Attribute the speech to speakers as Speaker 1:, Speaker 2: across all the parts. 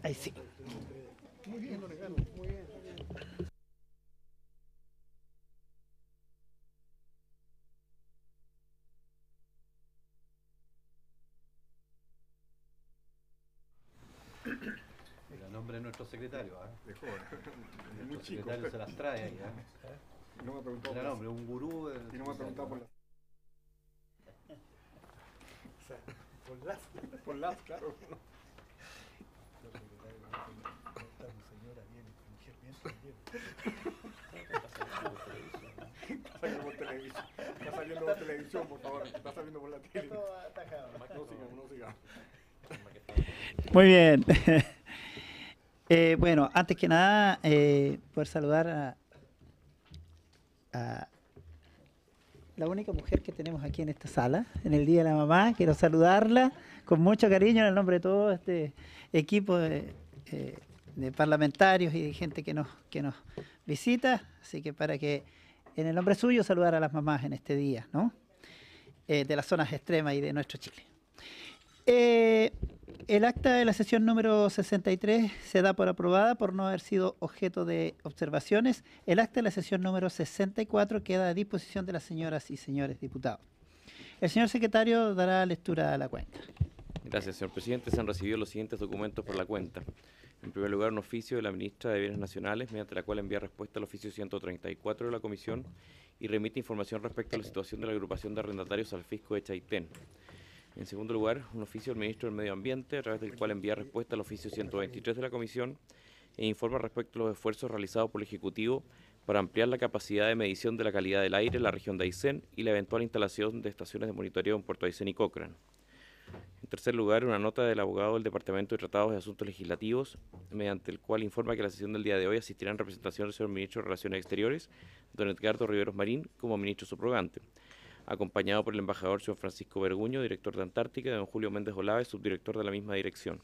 Speaker 1: Ahí sí.
Speaker 2: Muy bien, don Ricardo, muy bien.
Speaker 3: El nombre de nuestro secretario,
Speaker 2: Dejó, es muy
Speaker 3: nuestro
Speaker 2: chico.
Speaker 3: secretario se las trae ahí,
Speaker 2: No me ha preguntado
Speaker 3: Era
Speaker 2: por
Speaker 3: nombre, un gurú.
Speaker 2: y no me ha preguntado por las.
Speaker 1: O sea, por las.
Speaker 2: Por las, claro.
Speaker 1: Señora, bien, mujer, bien.
Speaker 2: Está saliendo por televisión. Está saliendo por televisión, por favor. Está saliendo por la tele. No sigamos.
Speaker 1: Muy bien. Bueno, antes que nada, poder saludar a la única mujer que tenemos aquí en esta sala, en el Día de la Mamá. Quiero saludarla con mucho cariño en el nombre de todo este equipo de parlamentarios y de gente que nos visita. Así que para que, en el nombre suyo, saludar a las mamás en este día, ¿no? De las zonas extremas y de nuestro Chile. El acta de la sesión número 63 se da por aprobada por no haber sido objeto de observaciones. El acta de la sesión número 64 queda a disposición de las señoras y señores diputados. El señor secretario dará lectura a la cuenta.
Speaker 4: Gracias, señor presidente. Se han recibido los siguientes documentos por la cuenta. En primer lugar, un oficio de la ministra de Bienes Nacionales, mediante la cual envía respuesta al oficio 134 de la Comisión y remite información respecto a la situación de la agrupación de arrendatarios al fisco de Chaitén. En segundo lugar, un oficio del ministro del Medio Ambiente, a través del cual envía respuesta al oficio 123 de la Comisión e informa respecto a los esfuerzos realizados por el Ejecutivo para ampliar la capacidad de medición de la calidad del aire en la región de Aysén y la eventual instalación de estaciones de monitoreo en Puerto Aysén y Cochrane. En tercer lugar, una nota del abogado del Departamento de Tratados de Asuntos Legislativos, mediante el cual informa que a la sesión del día de hoy asistirá en representación del señor Ministro de Relaciones Exteriores, don Edgardo Riveros Marín, como ministro subrogante, acompañado por el embajador señor Francisco Verguño, director de Antártica, y don Julio Méndez Olave, subdirector de la misma dirección.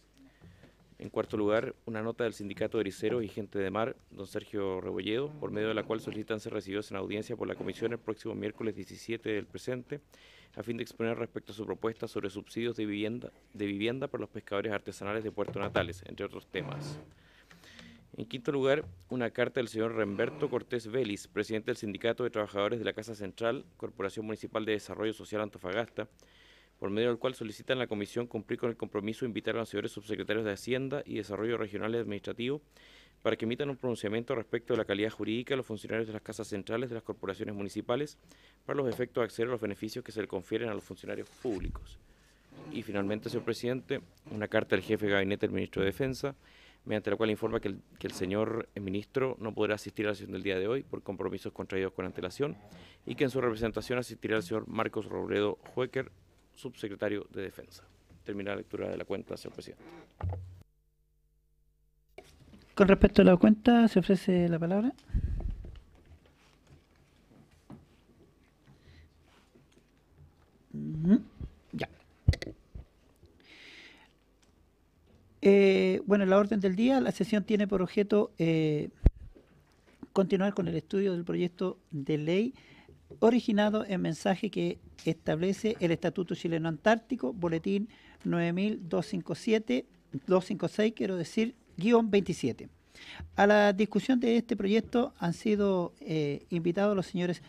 Speaker 4: En cuarto lugar, una nota del Sindicato de Ericeros y Gente de Mar, don Sergio Rebolledo, por medio de la cual solicitan ser recibidos en audiencia por la Comisión el próximo miércoles 17 del presente, a fin de exponer respecto a su propuesta sobre subsidios de vivienda para los pescadores artesanales de Puerto Natales, entre otros temas. En quinto lugar, una carta del señor Remberto Cortés Vélez, presidente del Sindicato de Trabajadores de la Casa Central, Corporación Municipal de Desarrollo Social Antofagasta, por medio del cual solicitan a la Comisión cumplir con el compromiso de invitar a los señores subsecretarios de Hacienda y Desarrollo Regional y Administrativo para que emitan un pronunciamiento respecto de la calidad jurídica de los funcionarios de las casas centrales de las corporaciones municipales para los efectos de acceder a los beneficios que se le confieren a los funcionarios públicos. Y finalmente, señor presidente, una carta del jefe de gabinete del ministro de Defensa, mediante la cual informa que el señor ministro no podrá asistir a la sesión del día de hoy por compromisos contraídos con antelación y que en su representación asistirá el señor Marcos Robledo Huecker, subsecretario de Defensa. Termina la lectura de la cuenta, señor presidente.
Speaker 1: Con respecto a la cuenta, se ofrece la palabra. Ya. Bueno, la orden del día, la sesión tiene por objeto continuar con el estudio del proyecto de ley originado en mensaje que establece el Estatuto Chileno Antártico, boletín 9256, quiero decir, _27. A la discusión de este proyecto han sido invitados los señores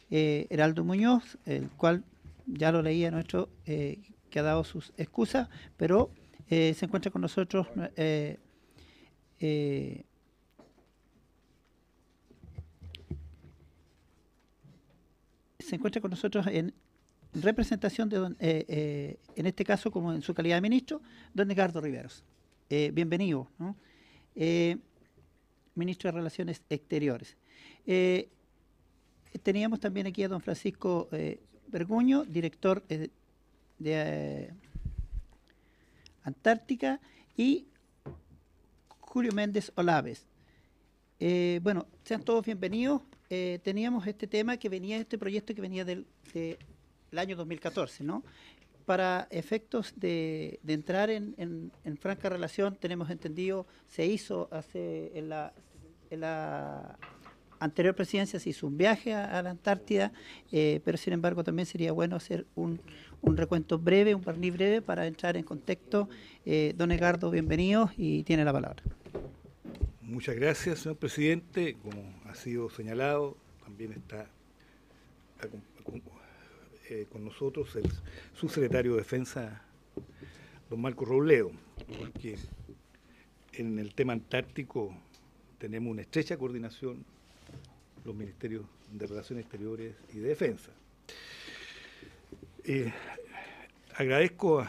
Speaker 1: Heraldo Muñoz, el cual ya lo leía nuestro, que ha dado sus excusas, pero se encuentra con nosotros en representación de en este caso, como en su calidad de ministro, don Edgardo Riveros. Bienvenido, ¿no? Ministro de Relaciones Exteriores. Teníamos también aquí a don Francisco Verguño, director de Antártica, y Julio Méndez Olaves. Bueno, sean todos bienvenidos. Teníamos este tema que venía, este proyecto que venía del año 2014, ¿no? Para efectos de entrar en franca relación, tenemos entendido, se hizo hace en la anterior presidencia se hizo un viaje a la Antártida, pero sin embargo también sería bueno hacer un recuento breve, un barniz breve para entrar en contexto. Don Edgardo, bienvenido y tiene la palabra.
Speaker 2: Muchas gracias, señor presidente. Como ha sido señalado, también está con nosotros el subsecretario de Defensa, don Marco Robledo, porque en el tema antártico tenemos una estrecha coordinación los Ministerios de Relaciones Exteriores y de Defensa. Agradezco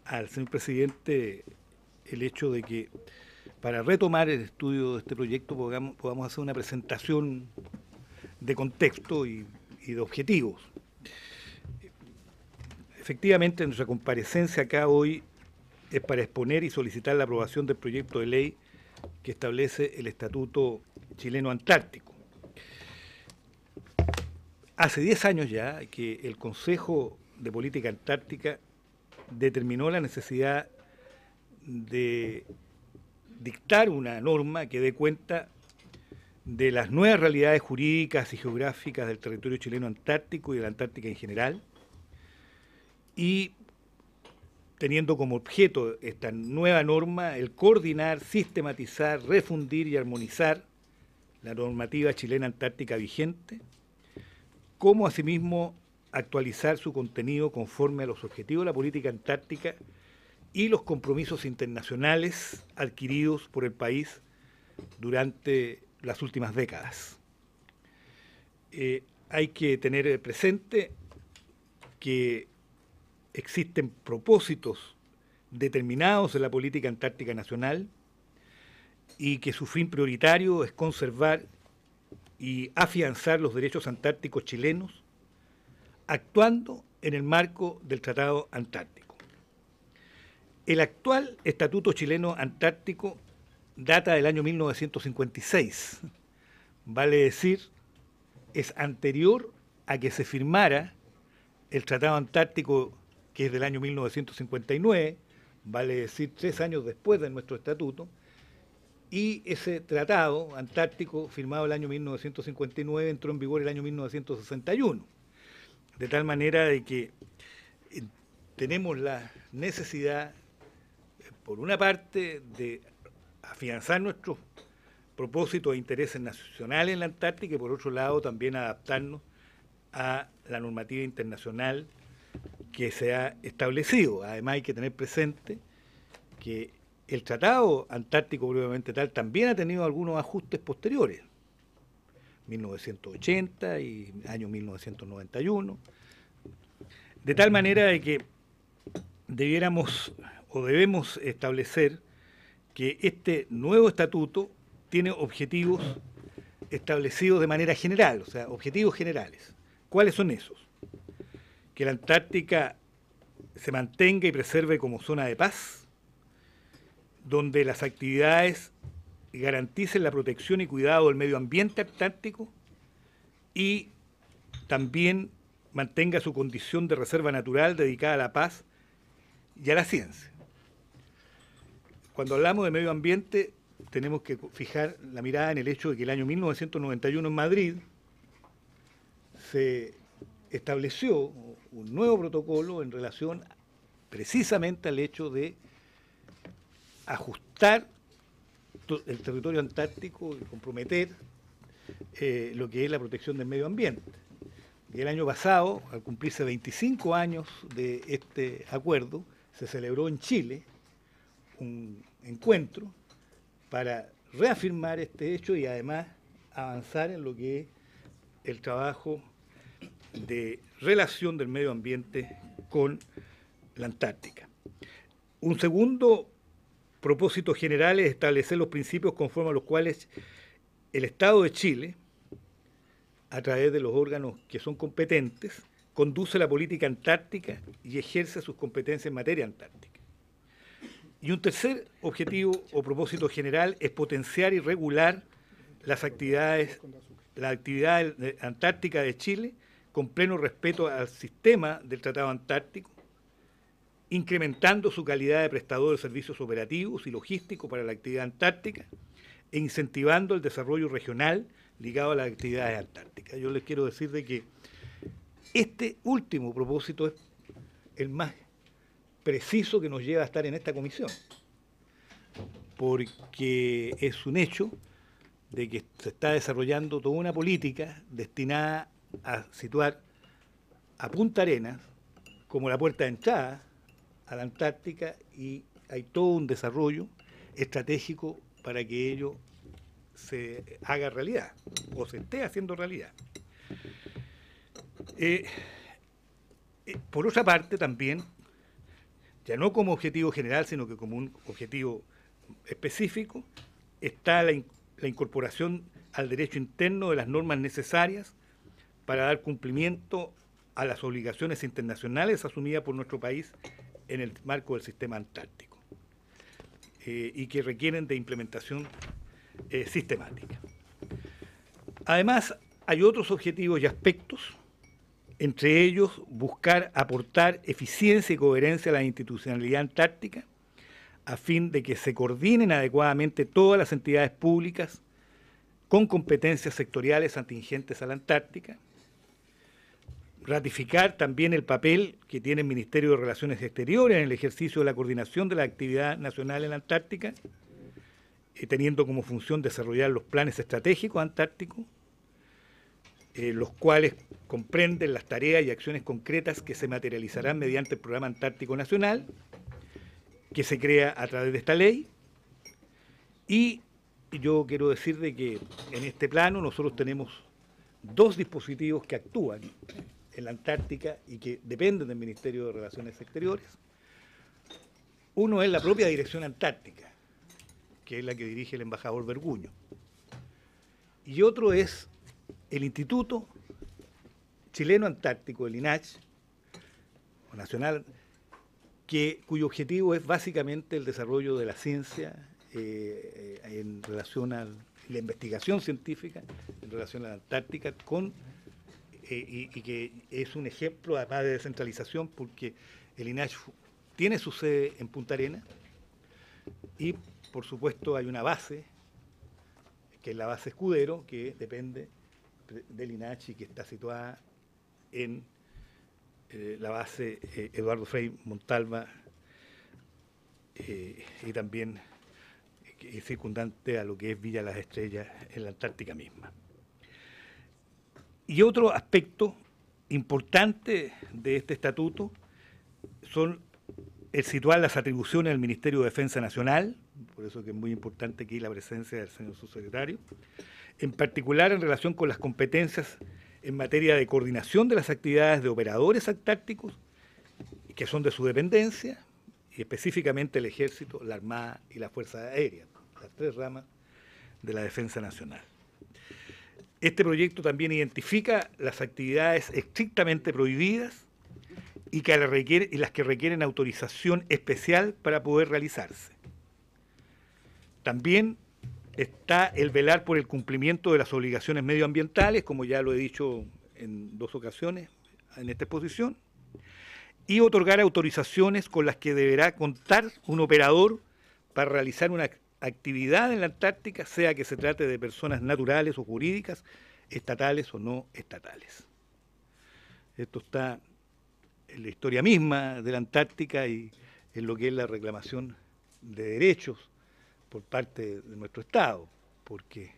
Speaker 2: al señor presidente el hecho de que para retomar el estudio de este proyecto podamos hacer una presentación de contexto y de objetivos. Efectivamente, nuestra comparecencia acá hoy es para exponer y solicitar la aprobación del proyecto de ley que establece el Estatuto Chileno Antártico. Hace 10 años ya que el Consejo de Política Antártica determinó la necesidad de dictar una norma que dé cuenta de las nuevas realidades jurídicas y geográficas del territorio chileno antártico y de la Antártica en general, y teniendo como objeto esta nueva norma el coordinar, sistematizar, refundir y armonizar la normativa chilena antártica vigente, como asimismo actualizar su contenido conforme a los objetivos de la política antártica y los compromisos internacionales adquiridos por el país durante las últimas décadas. Hay que tener presente que existen propósitos determinados en la política antártica nacional y que su fin prioritario es conservar y afianzar los derechos antárticos chilenos, actuando en el marco del Tratado Antártico. El actual Estatuto Chileno Antártico data del año 1956, vale decir, es anterior a que se firmara el Tratado Antártico, que es del año 1959, vale decir 3 años después de nuestro estatuto, y ese tratado antártico, firmado el año 1959, entró en vigor el año 1961. De tal manera de que tenemos la necesidad, por una parte, de afianzar nuestros propósitos e intereses nacionales en la Antártica y por otro lado también adaptarnos a la normativa internacional que se ha establecido. Además hay que tener presente que el Tratado Antártico propiamente tal también ha tenido algunos ajustes posteriores, 1980 y año 1991, de tal manera de que debiéramos o debemos establecer que este nuevo estatuto tiene objetivos establecidos de manera general, o sea, objetivos generales. ¿Cuáles son esos? Que la Antártica se mantenga y preserve como zona de paz, donde las actividades garanticen la protección y cuidado del medio ambiente antártico y también mantenga su condición de reserva natural dedicada a la paz y a la ciencia. Cuando hablamos de medio ambiente, tenemos que fijar la mirada en el hecho de que el año 1991 en Madrid se estableció un nuevo protocolo en relación precisamente al hecho de ajustar el territorio antártico y comprometer lo que es la protección del medio ambiente. Y el año pasado, al cumplirse 25 años de este acuerdo, se celebró en Chile un encuentro para reafirmar este hecho y además avanzar en lo que es el trabajo de relación del medio ambiente con la Antártica. Un segundo propósito general es establecer los principios conforme a los cuales el Estado de Chile, a través de los órganos que son competentes, conduce la política antártica y ejerce sus competencias en materia antártica. Y un tercer objetivo o propósito general es potenciar y regular la actividad antártica de Chile con pleno respeto al sistema del Tratado Antártico, incrementando su calidad de prestador de servicios operativos y logísticos para la actividad antártica e incentivando el desarrollo regional ligado a las actividades antárticas. Yo les quiero decir de que este último propósito es el más preciso que nos lleva a estar en esta comisión, porque es un hecho de que se está desarrollando toda una política destinada a situar a Punta Arenas como la puerta de entrada a la Antártica, y hay todo un desarrollo estratégico para que ello se haga realidad o se esté haciendo realidad. Por otra parte, también, ya no como objetivo general, sino que como un objetivo específico, está la incorporación al derecho interno de las normas necesarias para dar cumplimiento a las obligaciones internacionales asumidas por nuestro país en el marco del sistema antártico, y que requieren de implementación sistemática. Además, hay otros objetivos y aspectos, entre ellos buscar aportar eficiencia y coherencia a la institucionalidad antártica, a fin de que se coordinen adecuadamente todas las entidades públicas con competencias sectoriales atingentes a la Antártica, ratificar también el papel que tiene el Ministerio de Relaciones Exteriores en el ejercicio de la coordinación de la actividad nacional en la Antártica, teniendo como función desarrollar los planes estratégicos antárticos, los cuales comprenden las tareas y acciones concretas que se materializarán mediante el Programa Antártico Nacional, que se crea a través de esta ley. Y yo quiero decir de que en este plano nosotros tenemos dos dispositivos que actúan en la Antártica y que dependen del Ministerio de Relaciones Exteriores. Uno es la propia Dirección Antártica, que es la que dirige el embajador Verguño, y otro es el Instituto Chileno Antártico, el INACH, o Nacional, cuyo objetivo es básicamente el desarrollo de la ciencia en relación a la investigación científica en relación a la Antártica, y que es un ejemplo además de descentralización, porque el INACH tiene su sede en Punta Arenas y por supuesto hay una base, que es la base Escudero, que depende del INACH y que está situada en la base Eduardo Frei Montalva, y también es circundante a lo que es Villa Las Estrellas en la Antártica misma. Y otro aspecto importante de este estatuto son el situar las atribuciones del Ministerio de Defensa Nacional, por eso que es muy importante aquí la presencia del señor subsecretario, en particular en relación con las competencias en materia de coordinación de las actividades de operadores antárticos, que son de su dependencia, y específicamente el Ejército, la Armada y la Fuerza Aérea, las tres ramas de la Defensa Nacional. Este proyecto también identifica las actividades estrictamente prohibidas y las que requieren autorización especial para poder realizarse. También está el velar por el cumplimiento de las obligaciones medioambientales, como ya lo he dicho en 2 ocasiones en esta exposición, y otorgar autorizaciones con las que deberá contar un operador para realizar una actividad en la Antártica, sea que se trate de personas naturales o jurídicas, estatales o no estatales. Esto está en la historia misma de la Antártica y en lo que es la reclamación de derechos por parte de nuestro Estado, porque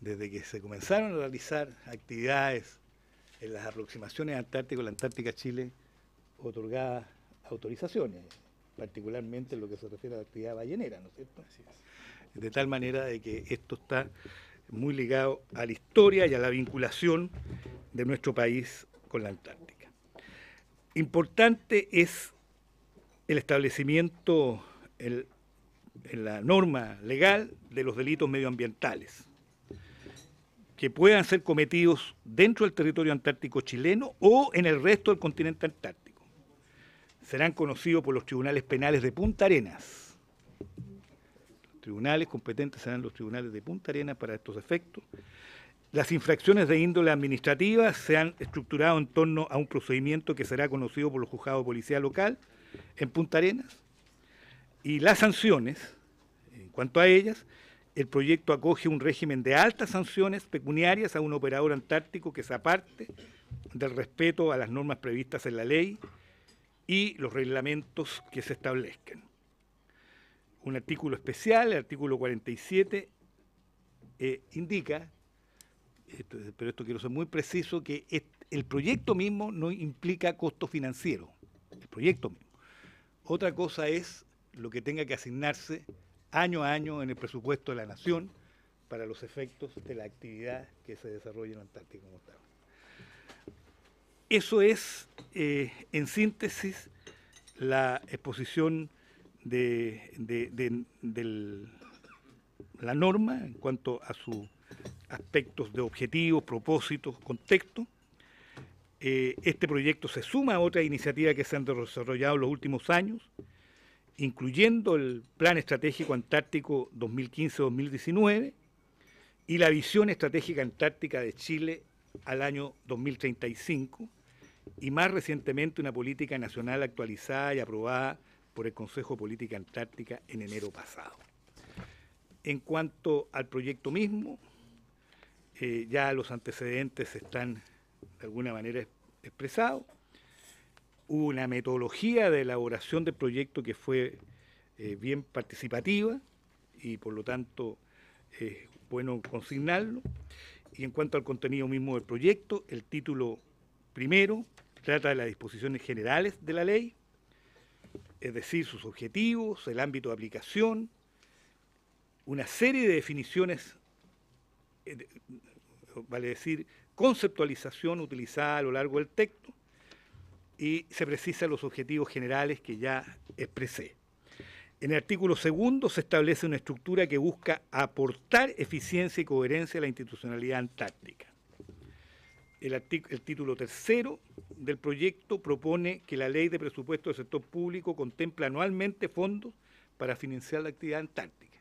Speaker 2: desde que se comenzaron a realizar actividades en las aproximaciones antárticas, la Antártica Chile otorgaba autorizaciones, particularmente en lo que se refiere a la actividad ballenera, ¿no es cierto? Así es. De tal manera de que esto está muy ligado a la historia y a la vinculación de nuestro país con la Antártica. Importante es el establecimiento en la norma legal de los delitos medioambientales que puedan ser cometidos dentro del territorio antártico chileno o en el resto del continente antártico. Serán conocidos por los tribunales penales de Punta Arenas. Los tribunales competentes serán los tribunales de Punta Arenas para estos efectos. Las infracciones de índole administrativa se han estructurado en torno a un procedimiento que será conocido por los juzgados de policía local en Punta Arenas, y las sanciones, en cuanto a ellas, el proyecto acoge un régimen de altas sanciones pecuniarias a un operador antártico que se aparte del respeto a las normas previstas en la ley y los reglamentos que se establezcan. Un artículo especial, el artículo 47, indica, pero esto quiero ser muy preciso, que el proyecto mismo no implica costo financiero, el proyecto mismo. Otra cosa es lo que tenga que asignarse año a año en el presupuesto de la Nación para los efectos de la actividad que se desarrolla en la Antártica como tal. Eso es, en síntesis, la exposición de la norma en cuanto a sus aspectos de objetivos, propósitos, contexto. Este proyecto se suma a otras iniciativas que se han desarrollado en los últimos años, incluyendo el Plan Estratégico Antártico 2015-2019 y la Visión Estratégica Antártica de Chile al año 2035, y más recientemente una política nacional actualizada y aprobada por el Consejo de Política Antártica en enero pasado. En cuanto al proyecto mismo, ya los antecedentes están de alguna manera expresados. Hubo una metodología de elaboración del proyecto que fue bien participativa y por lo tanto es bueno consignarlo. Y en cuanto al contenido mismo del proyecto, el título primero trata de las disposiciones generales de la ley, es decir, sus objetivos, el ámbito de aplicación, una serie de definiciones, vale decir, conceptualización utilizada a lo largo del texto, y se precisan los objetivos generales que ya expresé. En el artículo segundo se establece una estructura que busca aportar eficiencia y coherencia a la institucionalidad antártica. El título tercero del proyecto propone que la ley de presupuesto del sector público contempla anualmente fondos para financiar la actividad antártica.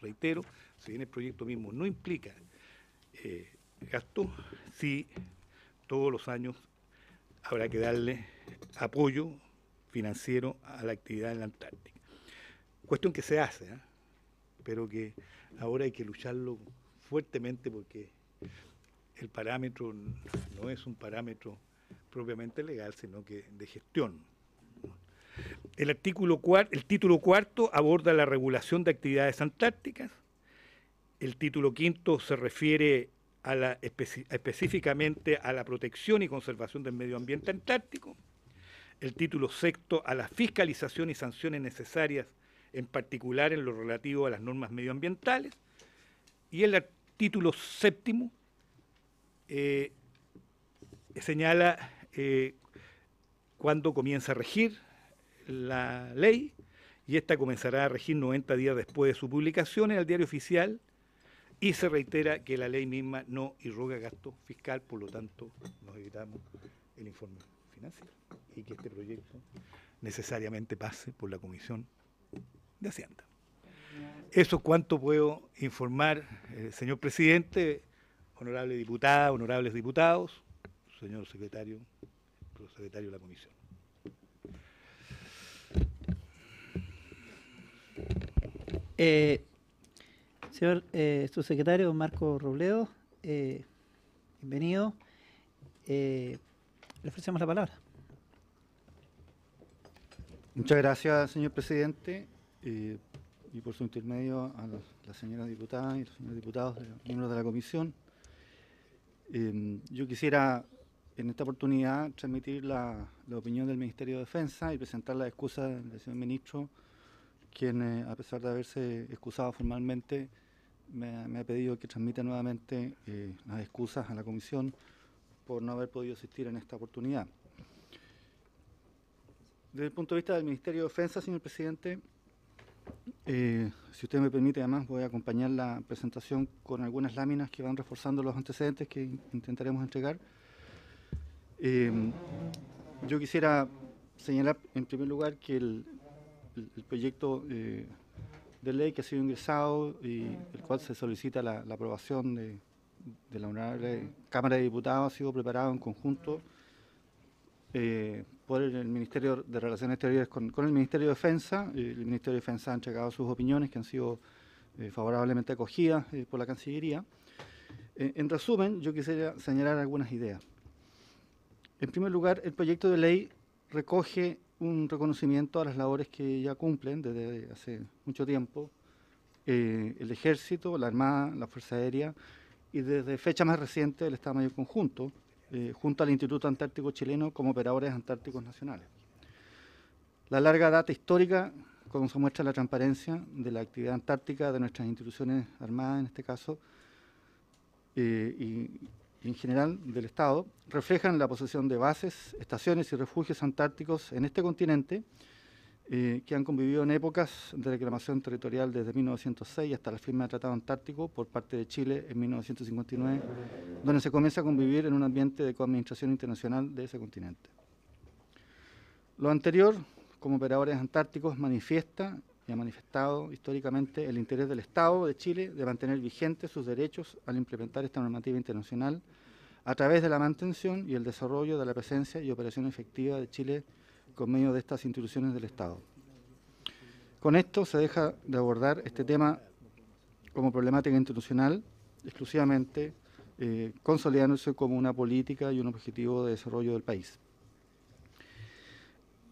Speaker 2: Reitero, si bien el proyecto mismo no implica gasto, sí todos los años habrá que darle apoyo financiero a la actividad en la Antártica. Cuestión que se hace, pero que ahora hay que lucharlo fuertemente porque el parámetro no es un parámetro propiamente legal, sino que de gestión. El título cuarto aborda la regulación de actividades antárticas. El título quinto se refiere específicamente a la protección y conservación del medio ambiente antártico. El título sexto a la fiscalización y sanciones necesarias, en particular en lo relativo a las normas medioambientales. Y el título séptimo señala cuándo comienza a regir la ley, y esta comenzará a regir 90 días después de su publicación en el Diario Oficial, y se reitera que la ley misma no irroga gasto fiscal, por lo tanto nos evitamos el informe financiero y que este proyecto necesariamente pase por la Comisión de Hacienda. Eso es cuanto puedo informar, señor presidente, honorable diputada, honorables diputados, señor secretario, prosecretario de la Comisión.
Speaker 1: Señor subsecretario Marco Robledo, bienvenido. Le ofrecemos la palabra.
Speaker 5: Muchas gracias, señor presidente, y por su intermedio a las señoras diputadas y los señores diputados, miembros de la comisión. Yo quisiera en esta oportunidad transmitir la opinión del Ministerio de Defensa y presentar la excusa del señor ministro, quien, a pesar de haberse excusado formalmente, me ha pedido que transmita nuevamente las excusas a la comisión por no haber podido asistir en esta oportunidad. Desde el punto de vista del Ministerio de Defensa, señor presidente, si usted me permite, además voy a acompañar la presentación con algunas láminas que van reforzando los antecedentes que intentaremos entregar. Yo quisiera señalar en primer lugar que el proyecto de ley que ha sido ingresado y el cual se solicita la aprobación de la Honorable Cámara de Diputados ha sido preparado en conjunto por el Ministerio de Relaciones Exteriores con el Ministerio de Defensa. El Ministerio de Defensa ha entregado sus opiniones que han sido favorablemente acogida por la Cancillería. En resumen, yo quisiera señalar algunas ideas. En primer lugar, el proyecto de ley recoge un reconocimiento a las labores que ya cumplen desde hace mucho tiempo el Ejército, la Armada, la Fuerza Aérea y desde fecha más reciente el Estado Mayor Conjunto, junto al Instituto Antártico Chileno como operadores antárticos nacionales. La larga data histórica, como se muestra la transparencia de la actividad antártica de nuestras instituciones armadas, en este caso, y en general del Estado, reflejan la posesión de bases, estaciones y refugios antárticos en este continente que han convivido en épocas de reclamación territorial desde 1906 hasta la firma del Tratado Antártico por parte de Chile en 1959, donde se comienza a convivir en un ambiente de coadministración internacional de ese continente. Lo anterior, como operadores antárticos, manifiesta y ha manifestado históricamente el interés del Estado de Chile de mantener vigentes sus derechos al implementar esta normativa internacional a través de la mantención y el desarrollo de la presencia y operación efectiva de Chile con medio de estas instituciones del Estado. Con esto se deja de abordar este tema como problemática institucional, exclusivamente consolidándose como una política y un objetivo de desarrollo del país.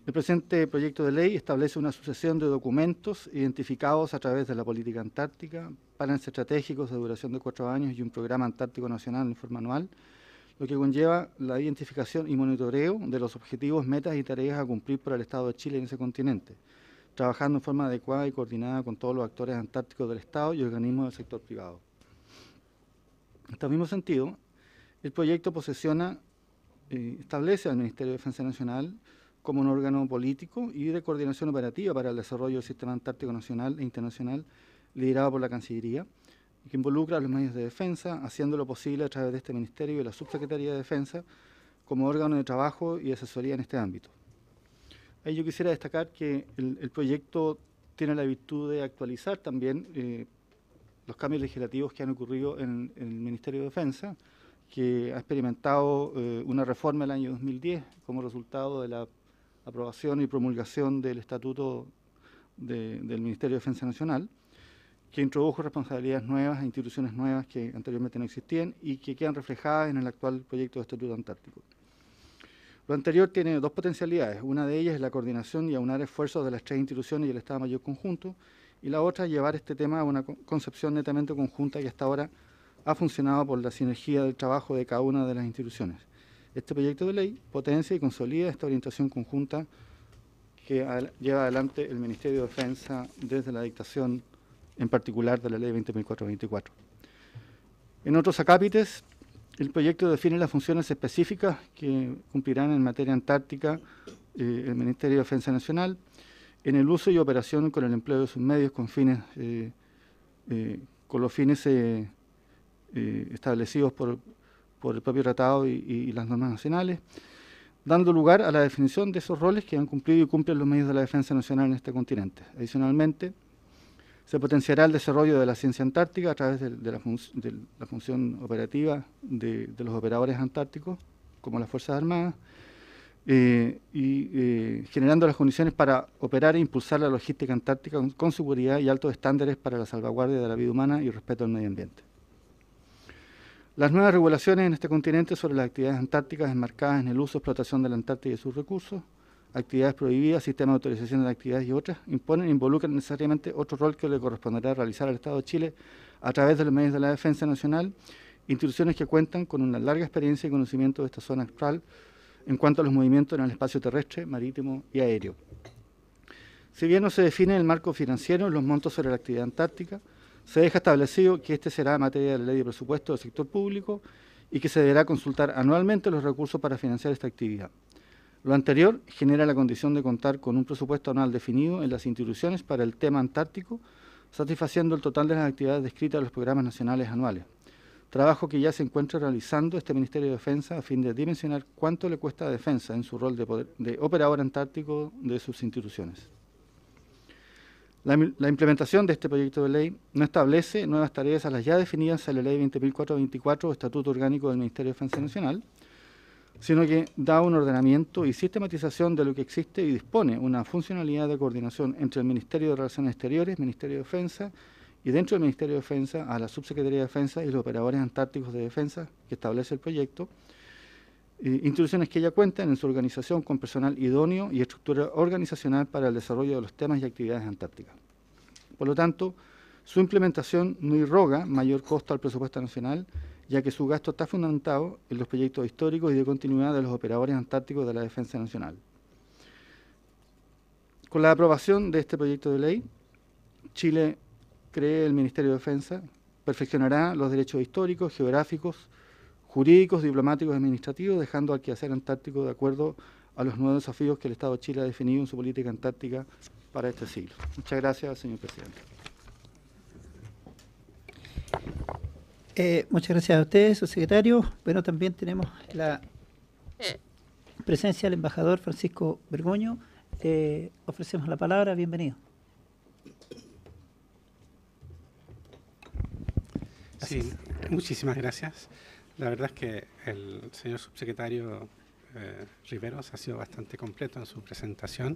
Speaker 5: El presente proyecto de ley establece una sucesión de documentos identificados a través de la política antártica, planes estratégicos de duración de 4 años y un programa antártico nacional en forma anual, lo que conlleva la identificación y monitoreo de los objetivos, metas y tareas a cumplir por el Estado de Chile en ese continente, trabajando en forma adecuada y coordinada con todos los actores antárticos del Estado y organismos del sector privado. En este mismo sentido, el proyecto establece al Ministerio de Defensa Nacional como un órgano político y de coordinación operativa para el desarrollo del sistema antártico nacional e internacional liderado por la Cancillería, que involucra a los medios de defensa, haciendo lo posible a través de este Ministerio y la Subsecretaría de Defensa como órgano de trabajo y asesoría en este ámbito. Ahí yo quisiera destacar que el proyecto tiene la virtud de actualizar también los cambios legislativos que han ocurrido en el Ministerio de Defensa, que ha experimentado una reforma el año 2010 como resultado de la aprobación y promulgación del Estatuto del Ministerio de Defensa Nacional, que introdujo responsabilidades nuevas e instituciones nuevas que anteriormente no existían y que quedan reflejadas en el actual proyecto de Estatuto Antártico. Lo anterior tiene dos potencialidades. Una de ellas es la coordinación y aunar esfuerzos de las 3 instituciones y el Estado Mayor Conjunto, y la otra, llevar este tema a una concepción netamente conjunta que hasta ahora ha funcionado por la sinergia del trabajo de cada una de las instituciones. Este proyecto de ley potencia y consolida esta orientación conjunta que lleva adelante el Ministerio de Defensa desde la dictación en particular de la Ley 20.424. En otros acápites, el proyecto define las funciones específicas que cumplirán en materia antártica el Ministerio de Defensa Nacional en el uso y operación con el empleo de sus medios con los fines establecidos por el propio tratado y las normas nacionales, dando lugar a la definición de esos roles que han cumplido y cumplen los medios de la defensa nacional en este continente. Adicionalmente, se potenciará el desarrollo de la ciencia antártica a través de la función operativa de los operadores antárticos, como las Fuerzas Armadas, generando las condiciones para operar e impulsar la logística antártica con seguridad y altos estándares para la salvaguardia de la vida humana y respeto al medio ambiente. Las nuevas regulaciones en este continente sobre las actividades antárticas enmarcadas en el uso y explotación de la Antártida y sus recursos, actividades prohibidas, sistema de autorización de actividades y otras, imponen e involucran necesariamente otro rol que le corresponderá realizar al Estado de Chile a través de los medios de la defensa nacional, instituciones que cuentan con una larga experiencia y conocimiento de esta zona austral en cuanto a los movimientos en el espacio terrestre, marítimo y aéreo. Si bien no se define el marco financiero en los montos sobre la actividad antártica, se deja establecido que este será materia de la ley de presupuesto del sector público y que se deberá consultar anualmente los recursos para financiar esta actividad. Lo anterior genera la condición de contar con un presupuesto anual definido en las instituciones para el tema antártico, satisfaciendo el total de las actividades descritas en los programas nacionales anuales, trabajo que ya se encuentra realizando este Ministerio de Defensa a fin de dimensionar cuánto le cuesta a Defensa en su rol de operador antártico de sus instituciones. La implementación de este proyecto de ley no establece nuevas tareas a las ya definidas en la Ley 20.424, Estatuto Orgánico del Ministerio de Defensa Nacional, sino que da un ordenamiento y sistematización de lo que existe y dispone una funcionalidad de coordinación entre el Ministerio de Relaciones Exteriores, Ministerio de Defensa y dentro del Ministerio de Defensa a la Subsecretaría de Defensa y los operadores antárticos de defensa que establece el proyecto, instituciones que ya cuentan en su organización con personal idóneo y estructura organizacional para el desarrollo de los temas y actividades antárticas. Por lo tanto, su implementación no irroga mayor costo al presupuesto nacional, ya que su gasto está fundamentado en los proyectos históricos y de continuidad de los operadores antárticos de la Defensa Nacional. Con la aprobación de este proyecto de ley, Chile cree el Ministerio de Defensa, perfeccionará los derechos históricos, geográficos, jurídicos, diplomáticos y administrativos, dejando al quehacer antártico de acuerdo a los nuevos desafíos que el Estado de Chile ha definido en su política antártica para este siglo. Muchas gracias, señor presidente.
Speaker 1: Muchas gracias a ustedes, subsecretario. Bueno, también tenemos la presencia del embajador Francisco Bergoño. Ofrecemos la palabra. Bienvenido.
Speaker 6: Sí, muchísimas gracias. La verdad es que el señor subsecretario Riveros ha sido bastante completo en su presentación.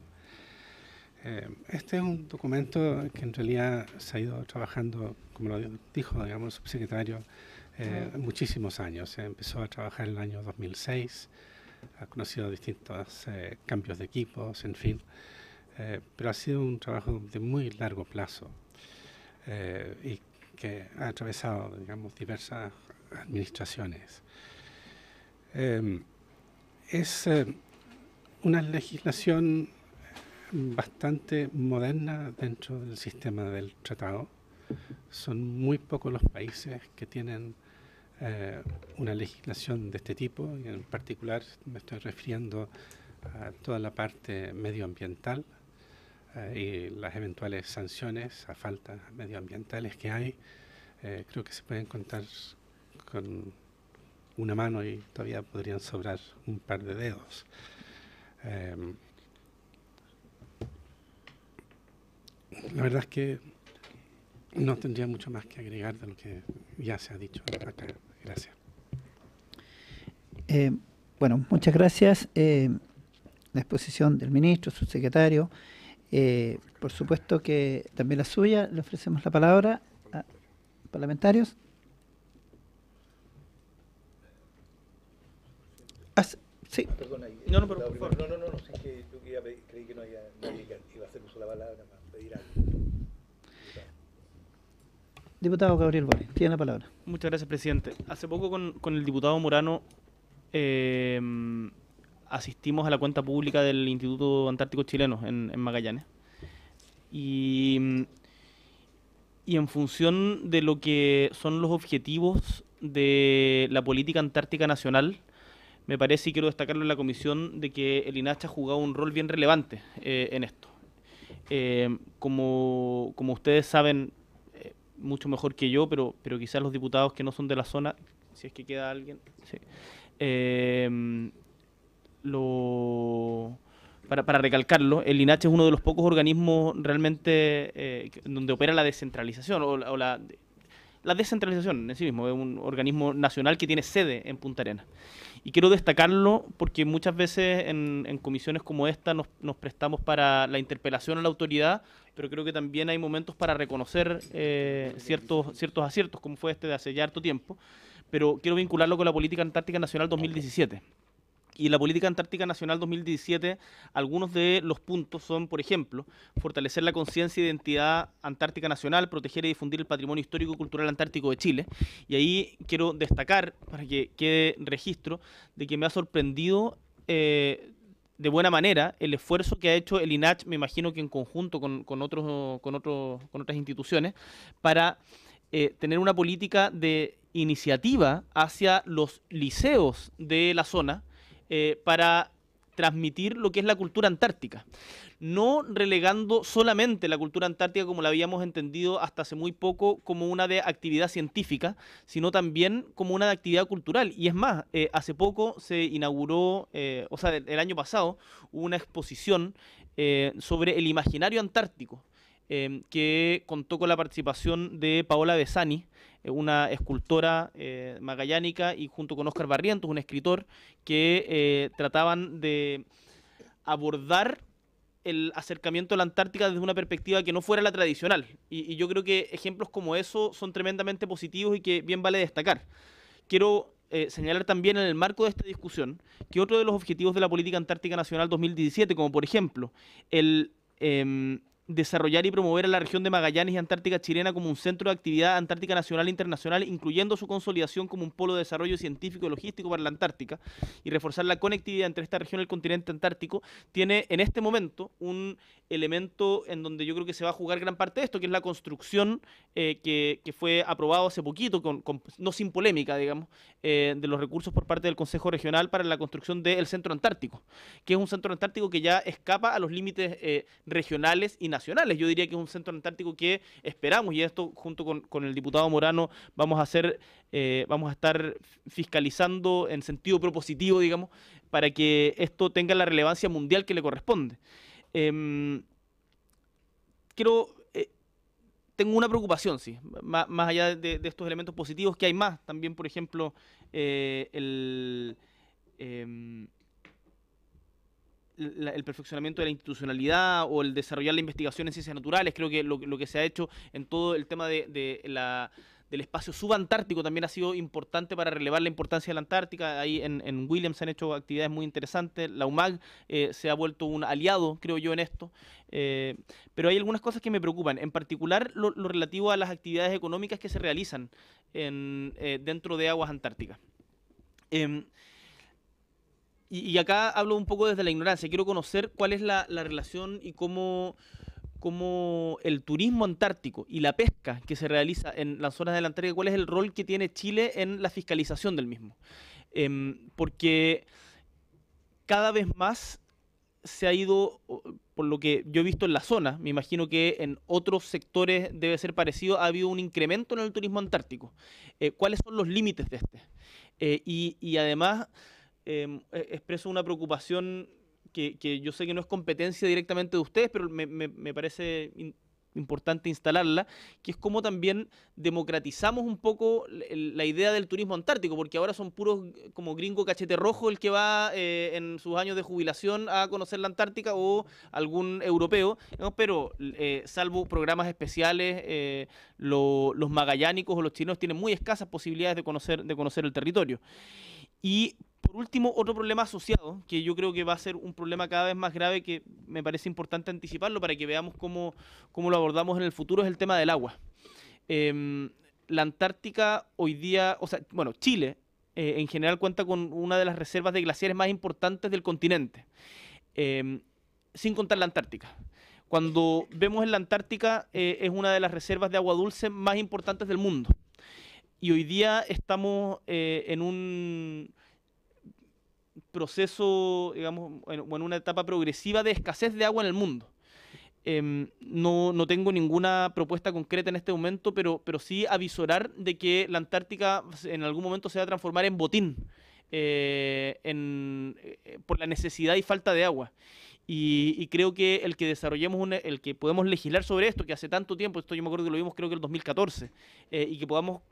Speaker 6: Este es un documento que en realidad se ha ido trabajando, como lo dijo, digamos, el subsecretario, muchísimos años. Se empezó a trabajar en el año 2006, ha conocido distintos cambios de equipos, en fin, pero ha sido un trabajo de muy largo plazo y que ha atravesado, digamos, diversas administraciones. Es una legislación bastante moderna dentro del sistema del tratado. Son muy pocos los países que tienen una legislación de este tipo, y en particular me estoy refiriendo a toda la parte medioambiental y las eventuales sanciones a faltas medioambientales que hay. Creo que se pueden contar con una mano y todavía podrían sobrar un par de dedos. La verdad es que no tendría mucho más que agregar de lo que ya se ha dicho acá. Gracias.
Speaker 1: Bueno, muchas gracias. La exposición del ministro, subsecretario. Por supuesto que también la suya. Le ofrecemos la palabra a parlamentarios. Sí.
Speaker 2: Perdona,
Speaker 7: No, pero por favor.
Speaker 2: No, sí que yo creí que no había nadie que iba a hacer uso de la palabra para pedir algo.
Speaker 1: Diputado Gabriel Boric, tiene la palabra.
Speaker 7: Muchas gracias, presidente. Hace poco con el diputado Morano asistimos a la cuenta pública del Instituto Antártico Chileno en Magallanes. Y en función de lo que son los objetivos de la política antártica nacional, me parece, y quiero destacarlo en la comisión, de que el INACH ha jugado un rol bien relevante en esto. Como ustedes saben, mucho mejor que yo, pero quizás los diputados que no son de la zona, si es que queda alguien, sí. Para recalcarlo, el INACH es uno de los pocos organismos realmente donde opera la descentralización, o la descentralización en sí mismo. Es un organismo nacional que tiene sede en Punta Arenas. Y quiero destacarlo porque muchas veces en comisiones como esta nos prestamos para la interpelación a la autoridad, pero creo que también hay momentos para reconocer ciertos aciertos, como fue este de hace ya harto tiempo. Pero quiero vincularlo con la Política Antártica Nacional 2017. Y en la Política Antártica Nacional 2017, algunos de los puntos son, por ejemplo, fortalecer la conciencia e identidad antártica nacional, proteger y difundir el patrimonio histórico y cultural antártico de Chile. Y ahí quiero destacar, para que quede registro, de que me ha sorprendido de buena manera el esfuerzo que ha hecho el INACH, me imagino que en conjunto con otras instituciones, para tener una política de iniciativa hacia los liceos de la zona, para transmitir lo que es la cultura antártica, no relegando solamente la cultura antártica como la habíamos entendido hasta hace muy poco como una de actividad científica, sino también como una de actividad cultural. Y es más, hace poco se inauguró, el año pasado, hubo una exposición sobre el imaginario antártico, que contó con la participación de Paola Besani, una escultora magallánica, y junto con Óscar Barrientos, un escritor, que trataban de abordar el acercamiento a la Antártica desde una perspectiva que no fuera la tradicional. Y yo creo que ejemplos como eso son tremendamente positivos y que bien vale destacar. Quiero señalar también en el marco de esta discusión que otro de los objetivos de la Política Antártica Nacional 2017, como por ejemplo el desarrollar y promover a la región de Magallanes y Antártica chilena como un centro de actividad antártica nacional e internacional, incluyendo su consolidación como un polo de desarrollo científico y logístico para la Antártica, y reforzar la conectividad entre esta región y el continente antártico, tiene en este momento un elemento en donde yo creo que se va a jugar gran parte de esto, que es la construcción que fue aprobado hace poquito, no sin polémica, digamos, de los recursos por parte del Consejo Regional para la construcción del Centro Antártico, que es un centro antártico que ya escapa a los límites regionales y nacionales. Yo diría que es un centro antártico que esperamos, y esto junto con el diputado Morano vamos a estar fiscalizando en sentido propositivo, digamos, para que esto tenga la relevancia mundial que le corresponde. Tengo una preocupación, sí, más allá de estos elementos positivos, que hay más. También, por ejemplo, el perfeccionamiento de la institucionalidad o el desarrollar la investigación en ciencias naturales. Creo que lo que se ha hecho en todo el tema del espacio subantártico también ha sido importante para relevar la importancia de la Antártica. Ahí en Williams se han hecho actividades muy interesantes. La UMAG se ha vuelto un aliado, creo yo, en esto. Pero hay algunas cosas que me preocupan, en particular lo relativo a las actividades económicas que se realizan dentro de aguas antárticas. Y acá hablo un poco desde la ignorancia. Quiero conocer cuál es la relación y cómo el turismo antártico y la pesca que se realiza en las zonas de la Antártica, cuál es el rol que tiene Chile en la fiscalización del mismo. Porque cada vez más se ha ido, por lo que yo he visto en la zona, me imagino que en otros sectores debe ser parecido, ha habido un incremento en el turismo antártico. ¿Cuáles son los límites de este? Y además expreso una preocupación que yo sé que no es competencia directamente de ustedes, pero me parece importante instalarla, que es cómo también democratizamos un poco la idea del turismo antártico, porque ahora son puros como gringo cachete rojo el que va en sus años de jubilación a conocer la Antártica, o algún europeo, ¿no? Pero salvo programas especiales, los magallánicos o los chilenos tienen muy escasas posibilidades de conocer el territorio. Y por último, otro problema asociado, que yo creo que va a ser un problema cada vez más grave, que me parece importante anticiparlo para que veamos cómo lo abordamos en el futuro, es el tema del agua. La Antártica hoy día, Chile en general cuenta con una de las reservas de glaciares más importantes del continente, sin contar la Antártica. Cuando vemos en la Antártica, es una de las reservas de agua dulce más importantes del mundo. Y hoy día estamos en un proceso, digamos, en una etapa progresiva de escasez de agua en el mundo. No tengo ninguna propuesta concreta en este momento, pero sí avisorar de que la Antártica en algún momento se va a transformar en botín por la necesidad y falta de agua. Y creo que el que desarrollemos el que podemos legislar sobre esto, que hace tanto tiempo, esto yo me acuerdo que lo vimos creo que el 2014, y que podamos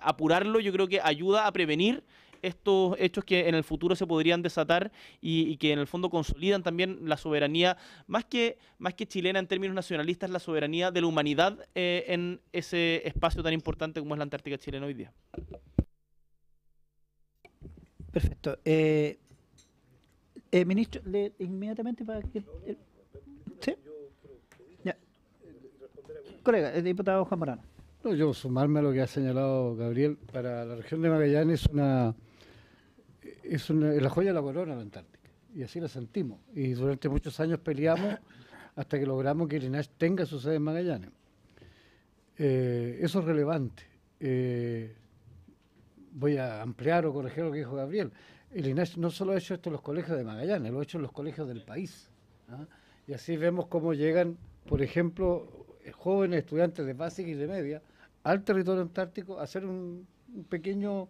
Speaker 7: apurarlo, yo creo que ayuda a prevenir estos hechos que en el futuro se podrían desatar y que en el fondo consolidan también la soberanía, más que chilena en términos nacionalistas, la soberanía de la humanidad en ese espacio tan importante como es la Antártica chilena hoy día.
Speaker 1: Perfecto. Ministro, inmediatamente para que... ¿Sí? Ya. Colega, el diputado Juan Morano.
Speaker 8: No, yo sumarme a lo que ha señalado Gabriel. Para la región de Magallanes es la joya de la corona la Antártica, y así la sentimos. Y durante muchos años peleamos hasta que logramos que el INAH tenga su sede en Magallanes. Eso es relevante. Voy a ampliar o corregir lo que dijo Gabriel. El INAH no solo ha hecho esto en los colegios de Magallanes, lo ha hecho en los colegios del país. Y así vemos cómo llegan, por ejemplo, jóvenes estudiantes de básica y de media al territorio antártico a hacer un pequeño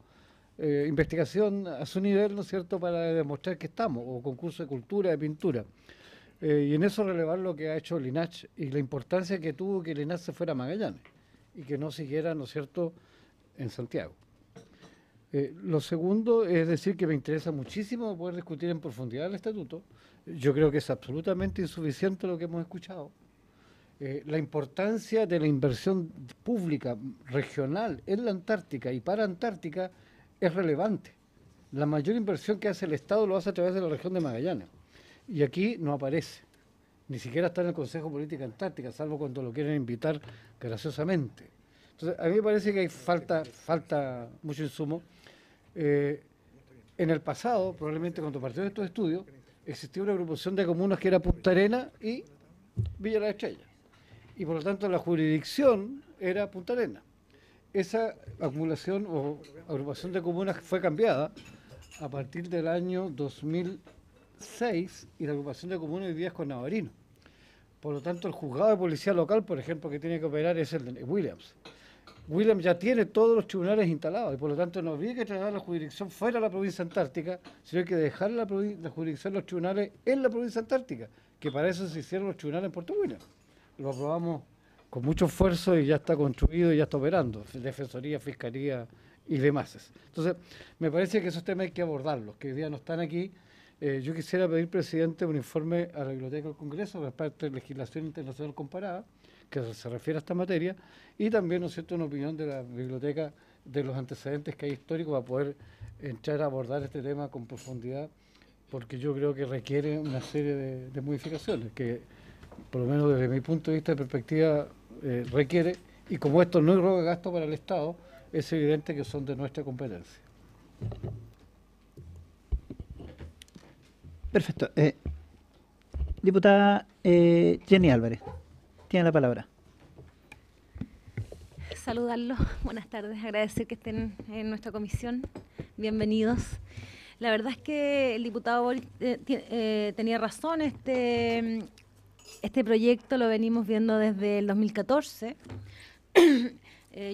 Speaker 8: investigación a su nivel, ¿no es cierto?, para demostrar que estamos, o concurso de cultura, de pintura. Y en eso relevar lo que ha hecho el INAH y la importancia que tuvo que el INAH se fuera a Magallanes y que no siguiera, ¿no es cierto?, en Santiago. Lo segundo es decir que me interesa muchísimo poder discutir en profundidad el estatuto. yo creo que es absolutamente insuficiente lo que hemos escuchado. La importancia de la inversión pública regional en la Antártica y para Antártica es relevante. La mayor inversión que hace el Estado lo hace a través de la región de Magallanes. Y aquí no aparece. Ni siquiera está en el Consejo de Política Antártica, salvo cuando lo quieren invitar graciosamente. Entonces, a mí me parece que hay falta mucho insumo. En el pasado, probablemente cuando partieron estos estudios, existía una agrupación de comunas que era Punta Arenas y Villa La Estrella. Y por lo tanto la jurisdicción era Punta Arenas. Esa acumulación o agrupación de comunas fue cambiada a partir del año 2006 y la agrupación de comunas hoy día es con Navarino. Por lo tanto, el juzgado de policía local, por ejemplo, que tiene que operar es el de Williams. Williams ya tiene todos los tribunales instalados y por lo tanto no habría que trasladar la jurisdicción fuera de la provincia antártica, sino hay que dejar la jurisdicción de los tribunales en la provincia antártica, que para eso se hicieron los tribunales en Puerto Williams. Lo aprobamos con mucho esfuerzo y ya está construido y ya está operando, Defensoría, Fiscalía y demás. Entonces, me parece que esos temas hay que abordarlos, que hoy día no están aquí. Yo quisiera pedir, presidente, un informe a la Biblioteca del Congreso respecto de legislación internacional comparada, que se refiere a esta materia, y también, ¿no es cierto?, una opinión de la biblioteca de los antecedentes que hay históricos para poder entrar a abordar este tema con profundidad, porque yo creo que requiere una serie de modificaciones, que por lo menos desde mi punto de vista de perspectiva requiere, y como esto no es gasto para el Estado, es evidente que son de nuestra competencia.
Speaker 1: Perfecto. Diputada Jenny Álvarez, tiene la palabra.
Speaker 9: Saludarlos, buenas tardes, agradecer que estén en nuestra comisión, bienvenidos. La verdad es que el diputado Boris tenía razón, este proyecto lo venimos viendo desde el 2014.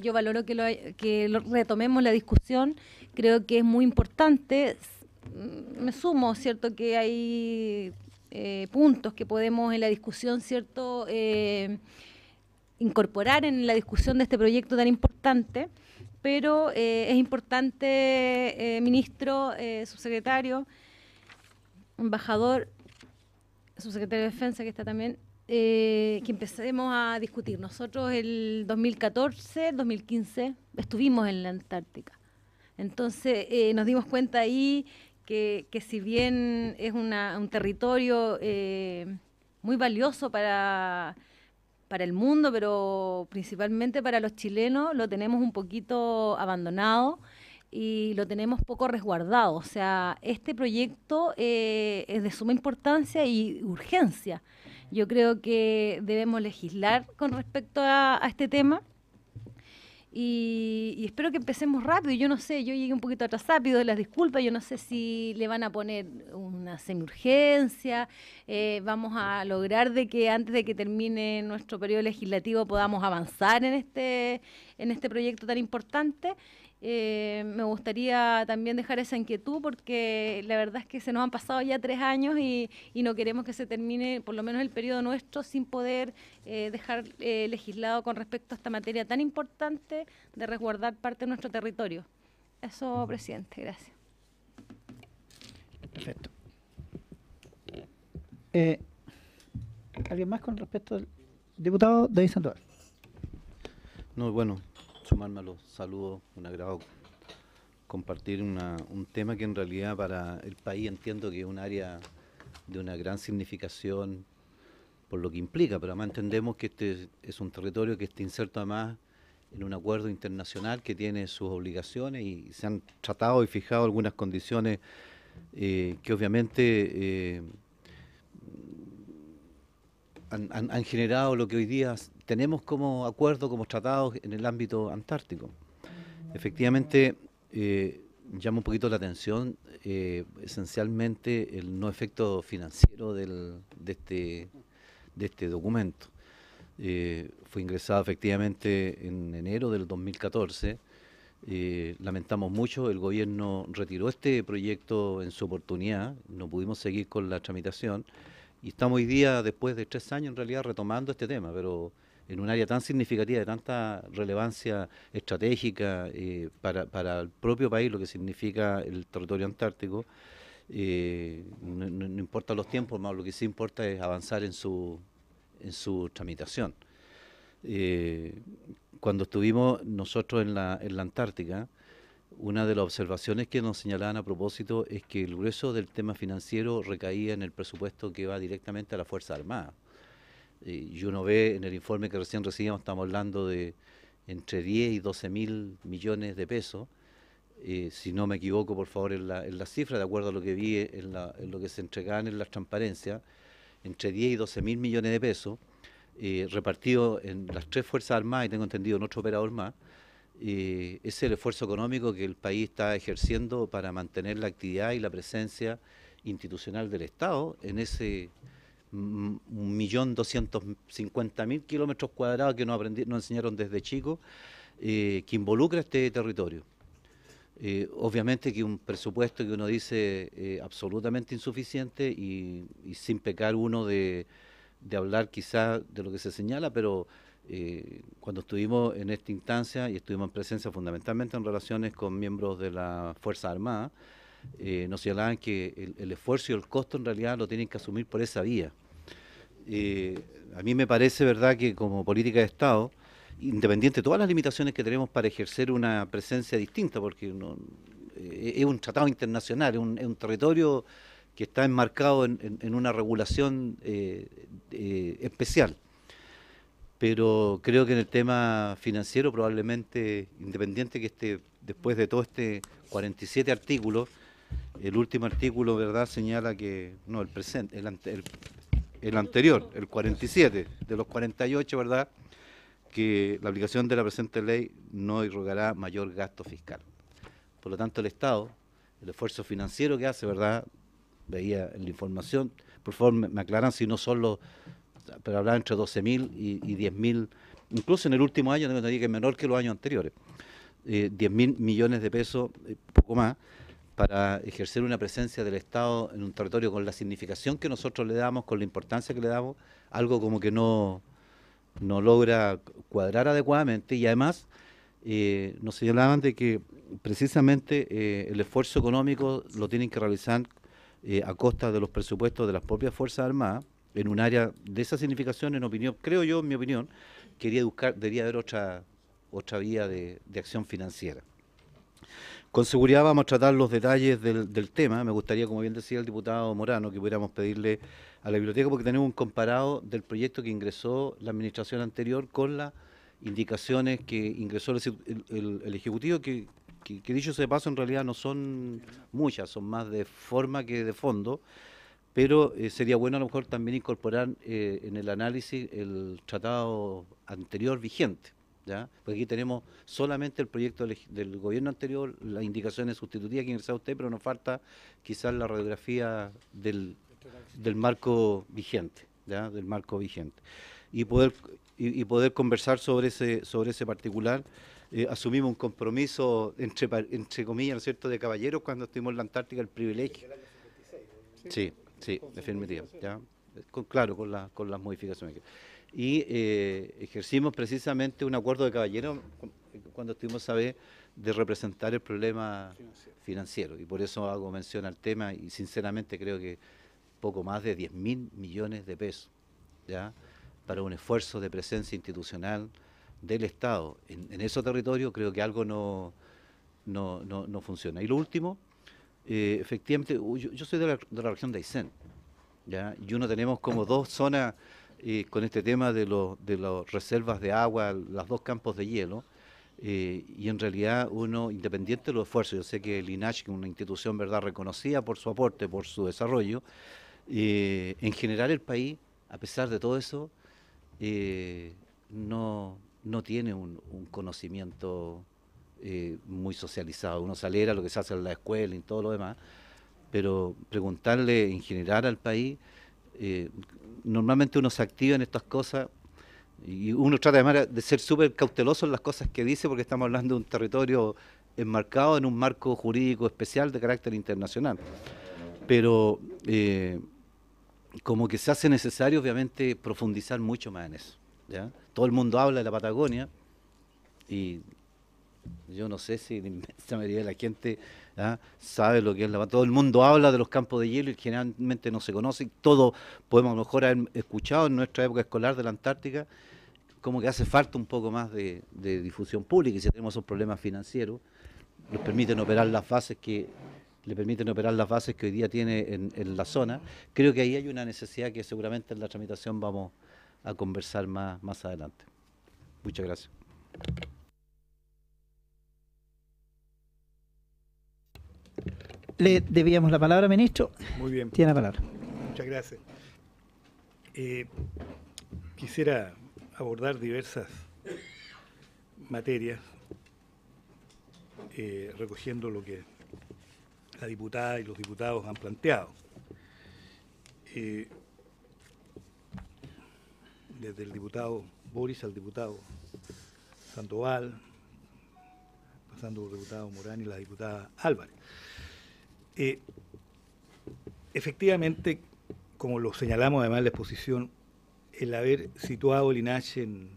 Speaker 9: Yo valoro que retomemos la discusión, creo que es muy importante. Me sumo, ¿cierto?, que hay puntos que podemos en la discusión, ¿cierto?, incorporar en la discusión de este proyecto tan importante, pero es importante, ministro, subsecretario, embajador, subsecretario de Defensa, que está también, que empecemos a discutir. Nosotros el 2014, 2015 estuvimos en la Antártica. Entonces nos dimos cuenta ahí que si bien es un territorio muy valioso para el mundo, pero principalmente para los chilenos, lo tenemos un poquito abandonado y lo tenemos poco resguardado. O sea, este proyecto es de suma importancia y urgencia. Yo creo que debemos legislar con respecto a este tema. Y espero que empecemos rápido. Yo no sé, yo llegué un poquito atrasada, pido las disculpas. Yo no sé si le van a poner una semiurgencia. Vamos a lograr de que antes de que termine nuestro periodo legislativo podamos avanzar en este proyecto tan importante. Me gustaría también dejar esa inquietud porque la verdad es que se nos han pasado ya 3 años y no queremos que se termine por lo menos el periodo nuestro sin poder dejar legislado con respecto a esta materia tan importante de resguardar parte de nuestro territorio. Eso, presidente, gracias.
Speaker 1: Perfecto. ¿Alguien más con respecto al diputado David Sandoval?
Speaker 3: No, bueno, sumarme a los saludos, un agrado compartir un tema que en realidad para el país entiendo que es un área de una gran significación por lo que implica, pero además entendemos que este es un territorio que está inserto además en un acuerdo internacional que tiene sus obligaciones y se han tratado y fijado algunas condiciones que obviamente han generado lo que hoy día tenemos como acuerdo, como tratados en el ámbito antártico. Efectivamente, llama un poquito la atención esencialmente el no efecto financiero de este documento. Fue ingresado efectivamente en enero del 2014. Lamentamos mucho, el gobierno retiró este proyecto en su oportunidad, no pudimos seguir con la tramitación y estamos hoy día, después de 3 años en realidad, retomando este tema, pero en un área tan significativa, de tanta relevancia estratégica para el propio país, lo que significa el territorio antártico, No importa los tiempos, más lo que sí importa es avanzar en su tramitación. Cuando estuvimos nosotros en la Antártica, una de las observaciones que nos señalaban a propósito es que el grueso del tema financiero recaía en el presupuesto que va directamente a la Fuerza Armada. Y uno ve en el informe que recién recibimos, estamos hablando de entre 10 y 12 mil millones de pesos. Si no me equivoco, por favor, en la cifra, de acuerdo a lo que vi en lo que se entregaban en las transparencias, entre 10 y 12 mil millones de pesos, repartidos en las 3 Fuerzas Armadas, y tengo entendido en otro operador más. Ese es el esfuerzo económico que el país está ejerciendo para mantener la actividad y la presencia institucional del Estado en ese 1.250.000 kilómetros cuadrados que nos enseñaron desde chicos, que involucra este territorio. Obviamente que un presupuesto que uno dice absolutamente insuficiente y sin pecar uno de hablar quizá de lo que se señala, pero cuando estuvimos en esta instancia y estuvimos en presencia fundamentalmente en relaciones con miembros de la Fuerza Armada, nos señalaban que el esfuerzo y el costo en realidad lo tienen que asumir por esa vía. A mí me parece, verdad, que como política de Estado, independiente de todas las limitaciones que tenemos para ejercer una presencia distinta, porque es un tratado internacional, es un territorio que está enmarcado en una regulación especial. Pero creo que en el tema financiero probablemente, independiente que esté después de todo este 47 artículos, el último artículo, ¿verdad?, señala que, no, el presente, el anterior, el 47, de los 48, ¿verdad?, que la aplicación de la presente ley no irrogará mayor gasto fiscal. Por lo tanto, el Estado, el esfuerzo financiero que hace, ¿verdad?, veía en la información, por favor me aclaran si no son los, pero hablaba entre 12.000 y 10.000, incluso en el último año, tengo que es menor que los años anteriores, 10.000 millones de pesos, poco más, para ejercer una presencia del Estado en un territorio con la significación que nosotros le damos, con la importancia que le damos, algo como que no logra cuadrar adecuadamente. Y además nos señalaban de que precisamente el esfuerzo económico lo tienen que realizar a costa de los presupuestos de las propias Fuerzas Armadas, en un área de esa significación, en opinión, creo yo, en mi opinión, debería haber otra vía de acción financiera. Con seguridad vamos a tratar los detalles del tema. Me gustaría, como bien decía el diputado Morano, que pudiéramos pedirle a la biblioteca, porque tenemos un comparado del proyecto que ingresó la administración anterior con las indicaciones que ingresó el Ejecutivo, que dicho sea de paso, en realidad no son muchas, son más de forma que de fondo, pero sería bueno a lo mejor también incorporar en el análisis el tratado anterior vigente, ¿ya? Porque aquí tenemos solamente el proyecto del gobierno anterior, las indicaciones sustitutivas que ingresaba usted, pero nos falta quizás la radiografía del marco vigente, ¿ya? Del marco vigente. Y poder conversar sobre ese particular. Asumimos un compromiso, entre comillas, ¿no es cierto?, de caballeros cuando estuvimos en la Antártica, el privilegio. Sí, definitivamente, ¿ya? Claro, con las modificaciones. Y ejercimos precisamente un acuerdo de caballeros cuando estuvimos a ver de representar el problema financiero. Y por eso hago mención al tema y sinceramente creo que poco más de 10.000 millones de pesos, ¿ya?, para un esfuerzo de presencia institucional del Estado en ese territorio, creo que algo no funciona. Y lo último, efectivamente, yo soy de la región de Aysén, ¿ya? Y uno tenemos como dos zonas con este tema de las reservas de agua, los dos campos de hielo, y en realidad uno, independiente de los esfuerzos, yo sé que el INACH, que es una institución, ¿verdad?, reconocida por su aporte, por su desarrollo, en general el país, a pesar de todo eso, no tiene un conocimiento muy socializado. Uno se alegra lo que se hace en la escuela y todo lo demás, pero preguntarle en general al país, normalmente uno se activa en estas cosas y uno trata además de ser súper cauteloso en las cosas que dice, porque estamos hablando de un territorio enmarcado en un marco jurídico especial de carácter internacional. Pero como que se hace necesario, obviamente, profundizar mucho más en eso, ¿ya? Todo el mundo habla de la Patagonia y Yo no sé si la inmensa mayoría de la gente sabe lo que es la... Todo el mundo habla de los campos de hielo y generalmente no se conoce. Todos podemos a lo mejor haber escuchado en nuestra época escolar de la Antártica, como que hace falta un poco más de difusión pública, y si tenemos esos problemas financieros, nos permiten operar las bases que hoy día tiene en la zona. Creo que ahí hay una necesidad que seguramente en la tramitación vamos a conversar más adelante. Muchas gracias.
Speaker 1: Le debíamos la palabra, ministro.
Speaker 2: Muy bien.
Speaker 1: Tiene la palabra.
Speaker 2: Muchas gracias. Quisiera abordar diversas materias, recogiendo lo que la diputada y los diputados han planteado. Desde el diputado Boris al diputado Sandoval, pasando por el diputado Morán y la diputada Álvarez. Efectivamente, como lo señalamos además en la exposición, el haber situado el INAH en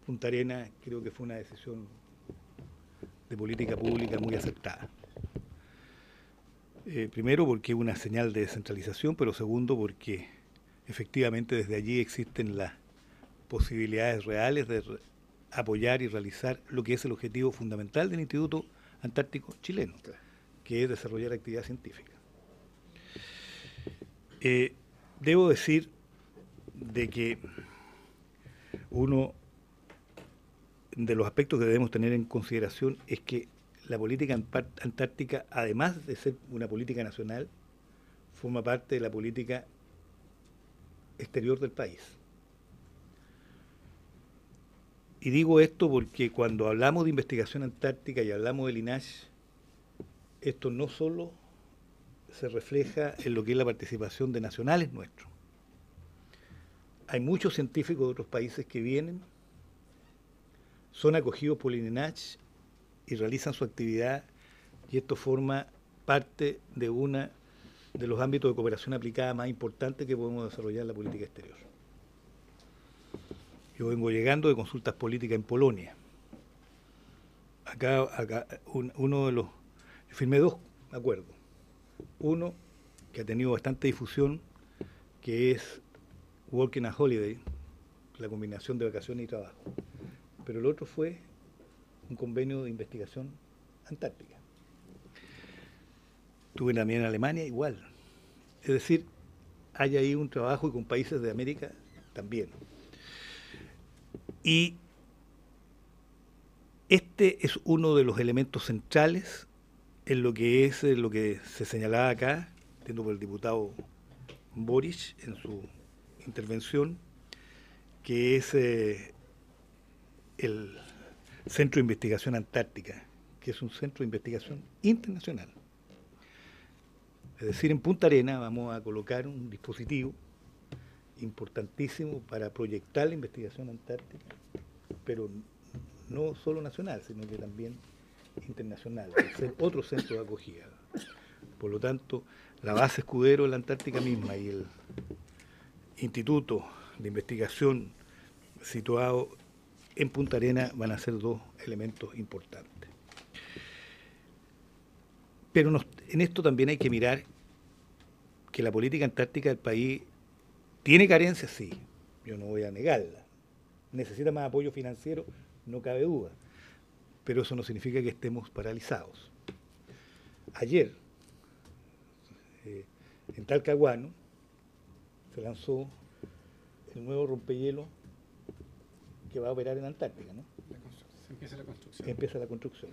Speaker 2: Punta Arenas creo que fue una decisión de política pública muy acertada. Primero porque es una señal de descentralización, pero segundo porque efectivamente desde allí existen las posibilidades reales de apoyar y realizar lo que es el objetivo fundamental del Instituto Antártico Chileno, que es desarrollar actividad científica. Debo decir de que uno de los aspectos que debemos tener en consideración es que la política antártica, además de ser una política nacional, forma parte de la política exterior del país. Y digo esto porque cuando hablamos de investigación antártica y hablamos del INAH, esto no solo se refleja en lo que es la participación de nacionales nuestros. Hay muchos científicos de otros países que vienen, son acogidos por el INAH y realizan su actividad, y esto forma parte de uno de los ámbitos de cooperación aplicada más importantes que podemos desarrollar en la política exterior. Yo vengo llegando de consultas políticas en Polonia. Uno de los... Firmé 2 acuerdos. Uno que ha tenido bastante difusión, que es Working and Holiday, la combinación de vacaciones y trabajo. Pero el otro fue un convenio de investigación antártica. Estuve también en Alemania, igual. Es decir, hay ahí un trabajo, y con países de América también. Y este es uno de los elementos centrales en lo que es lo que se señalaba acá, entiendo por el diputado Boris en su intervención, que es el Centro de Investigación Antártica, que es un centro de investigación internacional. Es decir, en Punta Arenas vamos a colocar un dispositivo importantísimo para proyectar la investigación antártica, pero no solo nacional, sino que también internacional, otro centro de acogida. Por lo tanto, la base Escudero en la Antártica misma y el Instituto de Investigación situado en Punta Arenas van a ser 2 elementos importantes. Pero en esto también hay que mirar que la política antártica del país tiene carencias, sí, yo no voy a negarla. Necesita más apoyo financiero, no cabe duda, pero eso no significa que estemos paralizados. Ayer, en Talcahuano, se lanzó el nuevo rompehielo que va a operar en Antártica, ¿no?
Speaker 6: Empieza la construcción.
Speaker 2: Empieza la construcción.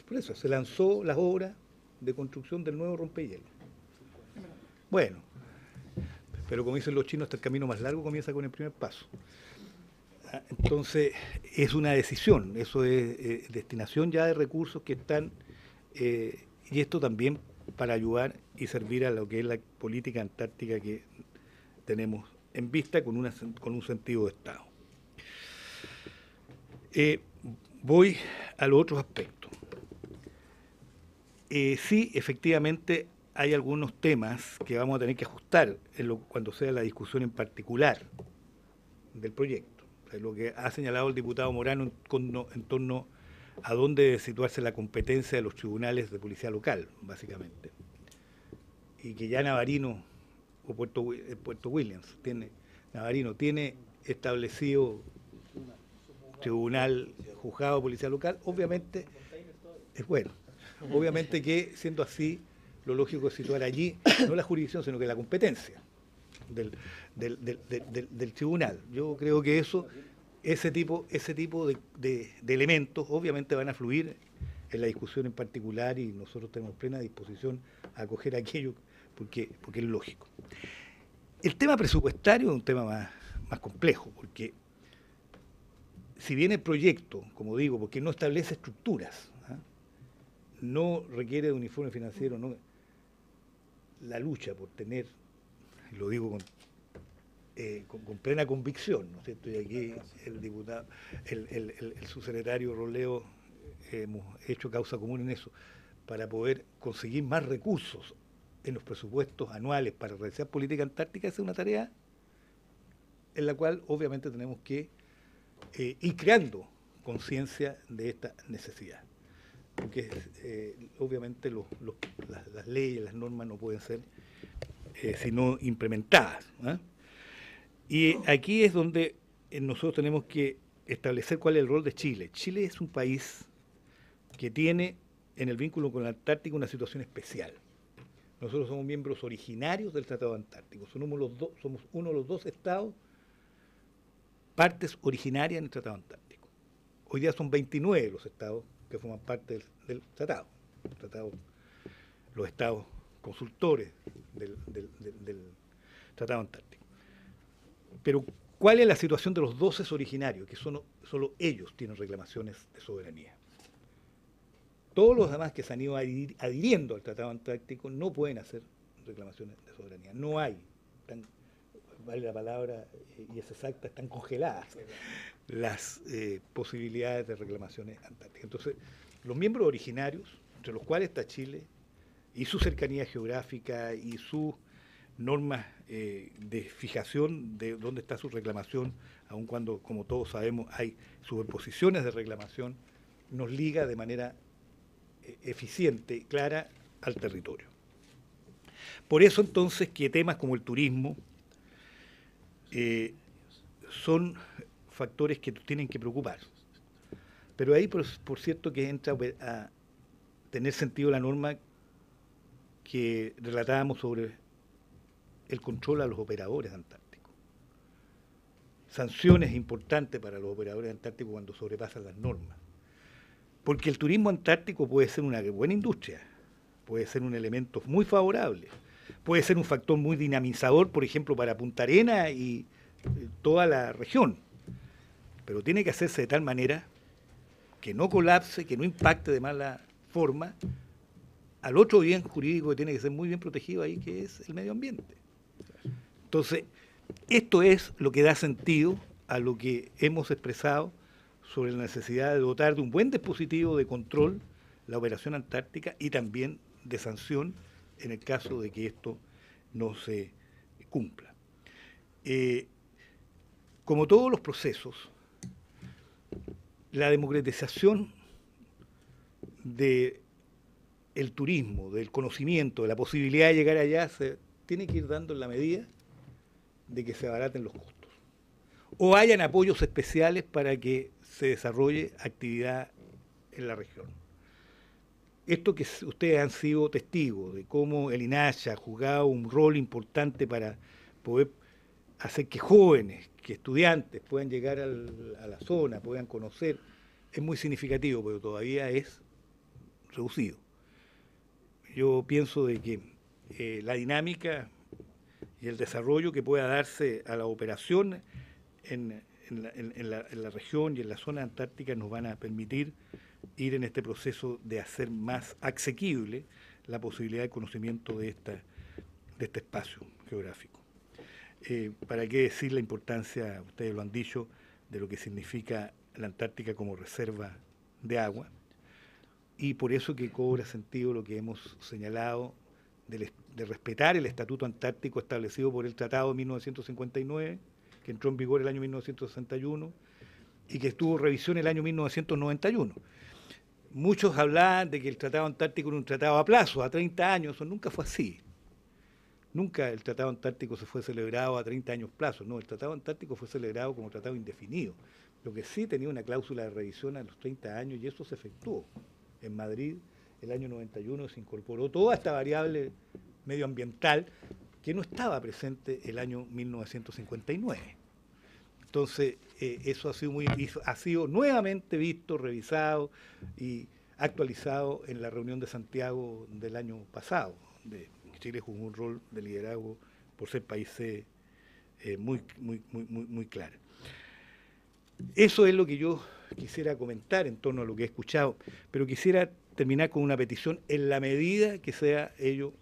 Speaker 2: Por eso, se lanzó las obras de construcción del nuevo rompehielo. Bueno, pero como dicen los chinos, hasta el camino más largo comienza con el primer paso. Entonces, es una decisión, eso es destinación ya de recursos que están, y esto también para ayudar y servir a lo que es la política antártica que tenemos en vista con un sentido de Estado. Voy a los otros aspectos. Sí, efectivamente, hay algunos temas que vamos a tener que ajustar cuando sea la discusión en particular del proyecto. O sea, lo que ha señalado el diputado Morano en torno a dónde debe situarse la competencia de los tribunales de policía local, básicamente. Y que ya Navarino, o Puerto Williams, Navarino tiene establecido tribunal juzgado de policía local, obviamente es bueno. Obviamente que, siendo así, lo lógico es situar allí, no la jurisdicción, sino que la competencia del tribunal. Yo creo que ese tipo de elementos obviamente van a fluir en la discusión en particular, y nosotros tenemos plena disposición a acoger aquello porque es lógico. El tema presupuestario es un tema más complejo, porque si bien el proyecto, como digo, porque no establece estructuras, no requiere de un informe financiero, la lucha por tener, y lo digo con plena convicción, ¿no es cierto? Y aquí el diputado, el subsecretario Roleo, hemos hecho causa común en eso, para poder conseguir más recursos en los presupuestos anuales para realizar política antártica. Esa es una tarea en la cual obviamente tenemos que ir creando conciencia de esta necesidad, porque obviamente las leyes, las normas no pueden ser sino implementadas, ¿no? Y aquí es donde nosotros tenemos que establecer cuál es el rol de Chile. Chile es un país que tiene en el vínculo con la Antártica una situación especial. Nosotros somos miembros originarios del Tratado Antártico, somos uno de los dos estados partes originarias en el Tratado Antártico. Hoy día son 29 los estados que forman parte del tratado, los estados consultores del Tratado Antártico. Pero, ¿cuál es la situación de los 12 originarios? Que solo ellos tienen reclamaciones de soberanía. Todos los demás que se han ido adhiriendo al Tratado Antártico no pueden hacer reclamaciones de soberanía. No hay, vale la palabra, y es exacta, están congeladas las posibilidades de reclamaciones antárticas. Entonces, los miembros originarios, entre los cuales está Chile, y su cercanía geográfica y sus normas de fijación de dónde está su reclamación, aun cuando, como todos sabemos, hay superposiciones de reclamación, nos liga de manera eficiente, clara, al territorio. Por eso entonces que temas como el turismo son factores que tienen que preocupar. Pero ahí, por cierto, que entra a tener sentido la norma que relatábamos sobre el control a los operadores antárticos. Sanciones importantes para los operadores antárticos cuando sobrepasan las normas. Porque el turismo antártico puede ser una buena industria, puede ser un elemento muy favorable, puede ser un factor muy dinamizador, por ejemplo, para Punta Arenas y toda la región. Pero tiene que hacerse de tal manera que no colapse, que no impacte de mala forma al otro bien jurídico que tiene que ser muy bien protegido ahí, que es el medio ambiente. Entonces, esto es lo que da sentido a lo que hemos expresado sobre la necesidad de dotar de un buen dispositivo de control la operación antártica y también de sanción en el caso de que esto no se cumpla. Como todos los procesos, la democratización del turismo, del conocimiento, de la posibilidad de llegar allá, se tiene que ir dando en la medida de que se abaraten los costos o hayan apoyos especiales para que se desarrolle actividad en la región. Esto que ustedes han sido testigos de cómo el INACH ha jugado un rol importante para poder hacer que jóvenes, que estudiantes puedan llegar a la zona, puedan conocer, es muy significativo, pero todavía es reducido. Yo pienso de que la dinámica y el desarrollo que pueda darse a la operación en la región y en la zona antártica nos van a permitir ir en este proceso de hacer más asequible la posibilidad de conocimiento de este espacio geográfico. ¿Para qué decir la importancia, ustedes lo han dicho, de lo que significa la Antártica como reserva de agua? Y por eso que cobra sentido lo que hemos señalado de respetar el Estatuto Antártico establecido por el Tratado de 1959, que entró en vigor el año 1961 y que estuvo revisión el año 1991. muchos hablaban de que el Tratado Antártico era un tratado a plazo, a 30 años, eso nunca fue así. Nunca el Tratado Antártico se fue celebrado a 30 años plazo, no, el Tratado Antártico fue celebrado como tratado indefinido. Lo que sí tenía una cláusula de revisión a los 30 años y eso se efectuó. En Madrid, el año 91, se incorporó toda esta variable medioambiental que no estaba presente el año 1959. Entonces, eso ha sido nuevamente visto, revisado y actualizado en la reunión de Santiago del año pasado. Chile jugó un rol de liderazgo por ser país muy claro. Eso es lo que yo quisiera comentar en torno a lo que he escuchado, pero quisiera terminar con una petición en la medida que sea ello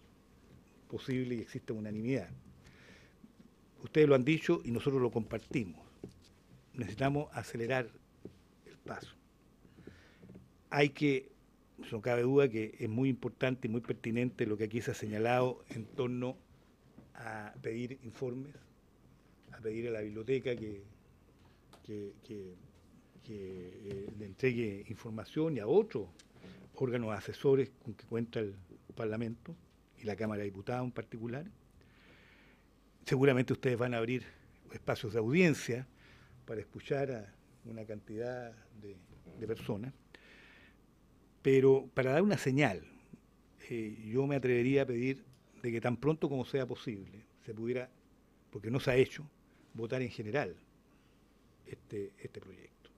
Speaker 2: posible y exista unanimidad. Ustedes lo han dicho y nosotros lo compartimos. Necesitamos acelerar el paso. No cabe duda que es muy importante y muy pertinente lo que aquí se ha señalado en torno a pedir informes, a pedir a la biblioteca que le entregue información y a otros órganos asesores con que cuenta el Parlamento y la Cámara de Diputados en particular. Seguramente ustedes van a abrir espacios de audiencia para escuchar a una cantidad de personas, pero para dar una señal, yo me atrevería a pedir de que tan pronto como sea posible se pudiera, porque no se ha hecho, votar en general este proyecto,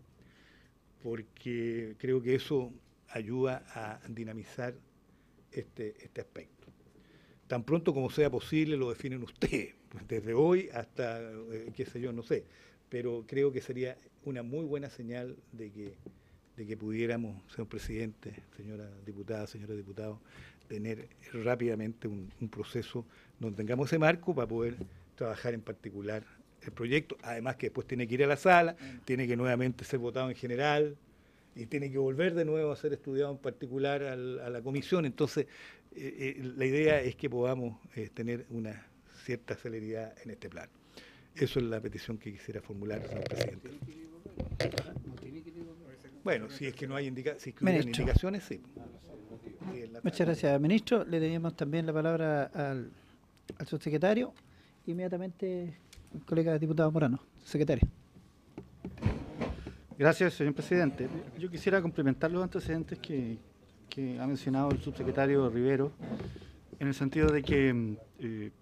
Speaker 2: porque creo que eso ayuda a dinamizar este aspecto. Tan pronto como sea posible lo definen ustedes, desde hoy hasta, qué sé yo, no sé, pero creo que sería una muy buena señal de que pudiéramos, señor presidente, señora diputada, señores diputados, tener rápidamente un proceso donde tengamos ese marco para poder trabajar en particular el proyecto, además que después tiene que ir a la sala, tiene que nuevamente ser votado en general y tiene que volver de nuevo a ser estudiado en particular a la comisión. Entonces, la idea es que podamos tener una cierta celeridad en este plano. Eso es la petición que quisiera formular, señor presidente. Bueno, si es que no hay indicaciones, sí.
Speaker 1: Muchas gracias, ministro. Le debemos también la palabra al subsecretario. Inmediatamente, el colega diputado Morano, secretario.
Speaker 5: Gracias, señor presidente. Yo quisiera complementar los antecedentes que ha mencionado el subsecretario Rivero, en el sentido de que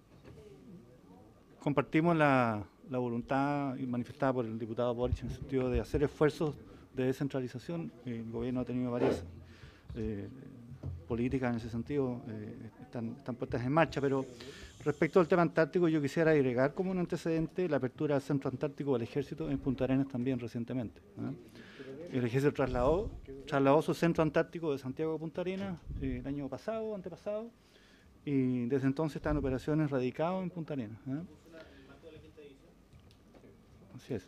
Speaker 5: compartimos la voluntad manifestada por el diputado Boric en el sentido de hacer esfuerzos de descentralización. El gobierno ha tenido varias políticas en ese sentido, están puestas en marcha, pero respecto al tema antártico yo quisiera agregar como un antecedente la apertura del Centro Antártico del Ejército en Punta Arenas también recientemente. El Ejército trasladó su Centro Antártico de Santiago a Punta Arenas el año pasado, antepasado, y desde entonces están operaciones radicadas en Punta Arenas. Así es.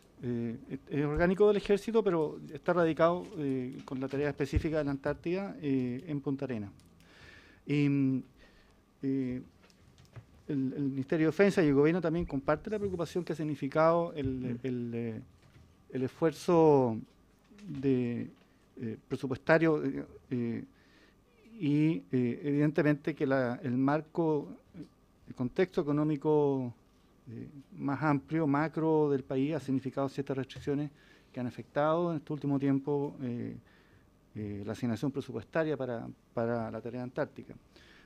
Speaker 5: Es orgánico del Ejército, pero está radicado con la tarea específica de la Antártida en Punta Arenas. Y el Ministerio de Defensa y el Gobierno también comparte la preocupación que ha significado el esfuerzo presupuestario y evidentemente que el marco, el contexto económico más amplio, macro del país, ha significado ciertas restricciones que han afectado en este último tiempo la asignación presupuestaria para la tarea antártica.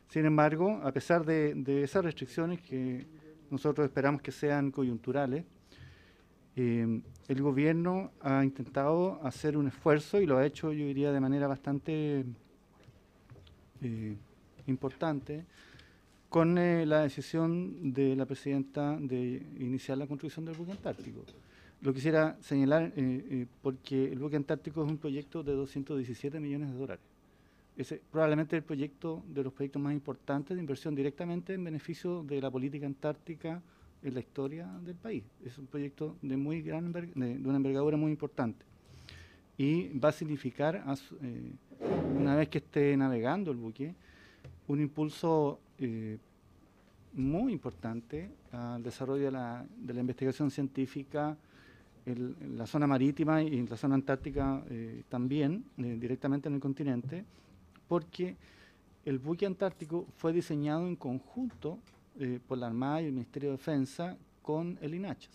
Speaker 5: Sin embargo, a pesar de esas restricciones que nosotros esperamos que sean coyunturales, el gobierno ha intentado hacer un esfuerzo y lo ha hecho, yo diría, de manera bastante importante, con la decisión de la presidenta de iniciar la construcción del buque antártico. Lo quisiera señalar porque el buque antártico es un proyecto de 217 millones de dólares. Ese probablemente es el proyecto de los proyectos más importantes de inversión directamente en beneficio de la política antártica en la historia del país. Es un proyecto de una envergadura muy importante. Y va a significar, una vez que esté navegando el buque, un impulso muy importante al desarrollo de la investigación científica en la zona marítima y en la zona antártica también, directamente en el continente, porque el buque antártico fue diseñado en conjunto por la Armada y el Ministerio de Defensa con el INACH.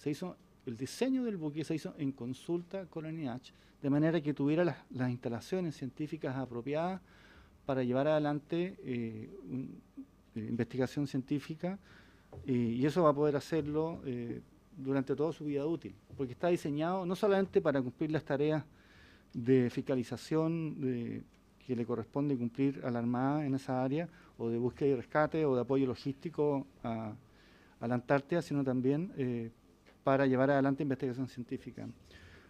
Speaker 5: El diseño del buque se hizo en consulta con el INACH, de manera que tuviera las instalaciones científicas apropiadas para llevar adelante investigación científica, y eso va a poder hacerlo durante toda su vida útil, porque está diseñado no solamente para cumplir las tareas de fiscalización que le corresponde cumplir a la Armada en esa área, o de búsqueda y rescate, o de apoyo logístico a la Antártida, sino también para llevar adelante investigación científica.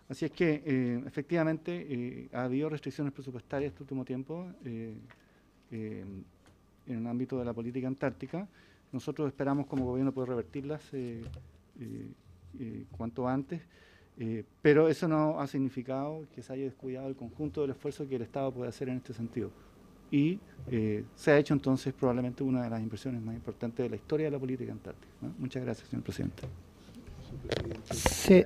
Speaker 5: Así es que, efectivamente, ha habido restricciones presupuestarias este último tiempo en el ámbito de la política antártica. Nosotros esperamos como gobierno poder revertirlas cuanto antes, pero eso no ha significado que se haya descuidado el conjunto del esfuerzo que el Estado puede hacer en este sentido. Y se ha hecho entonces probablemente una de las inversiones más importantes de la historia de la política antártica, ¿no? Muchas gracias, señor presidente.
Speaker 1: Sí,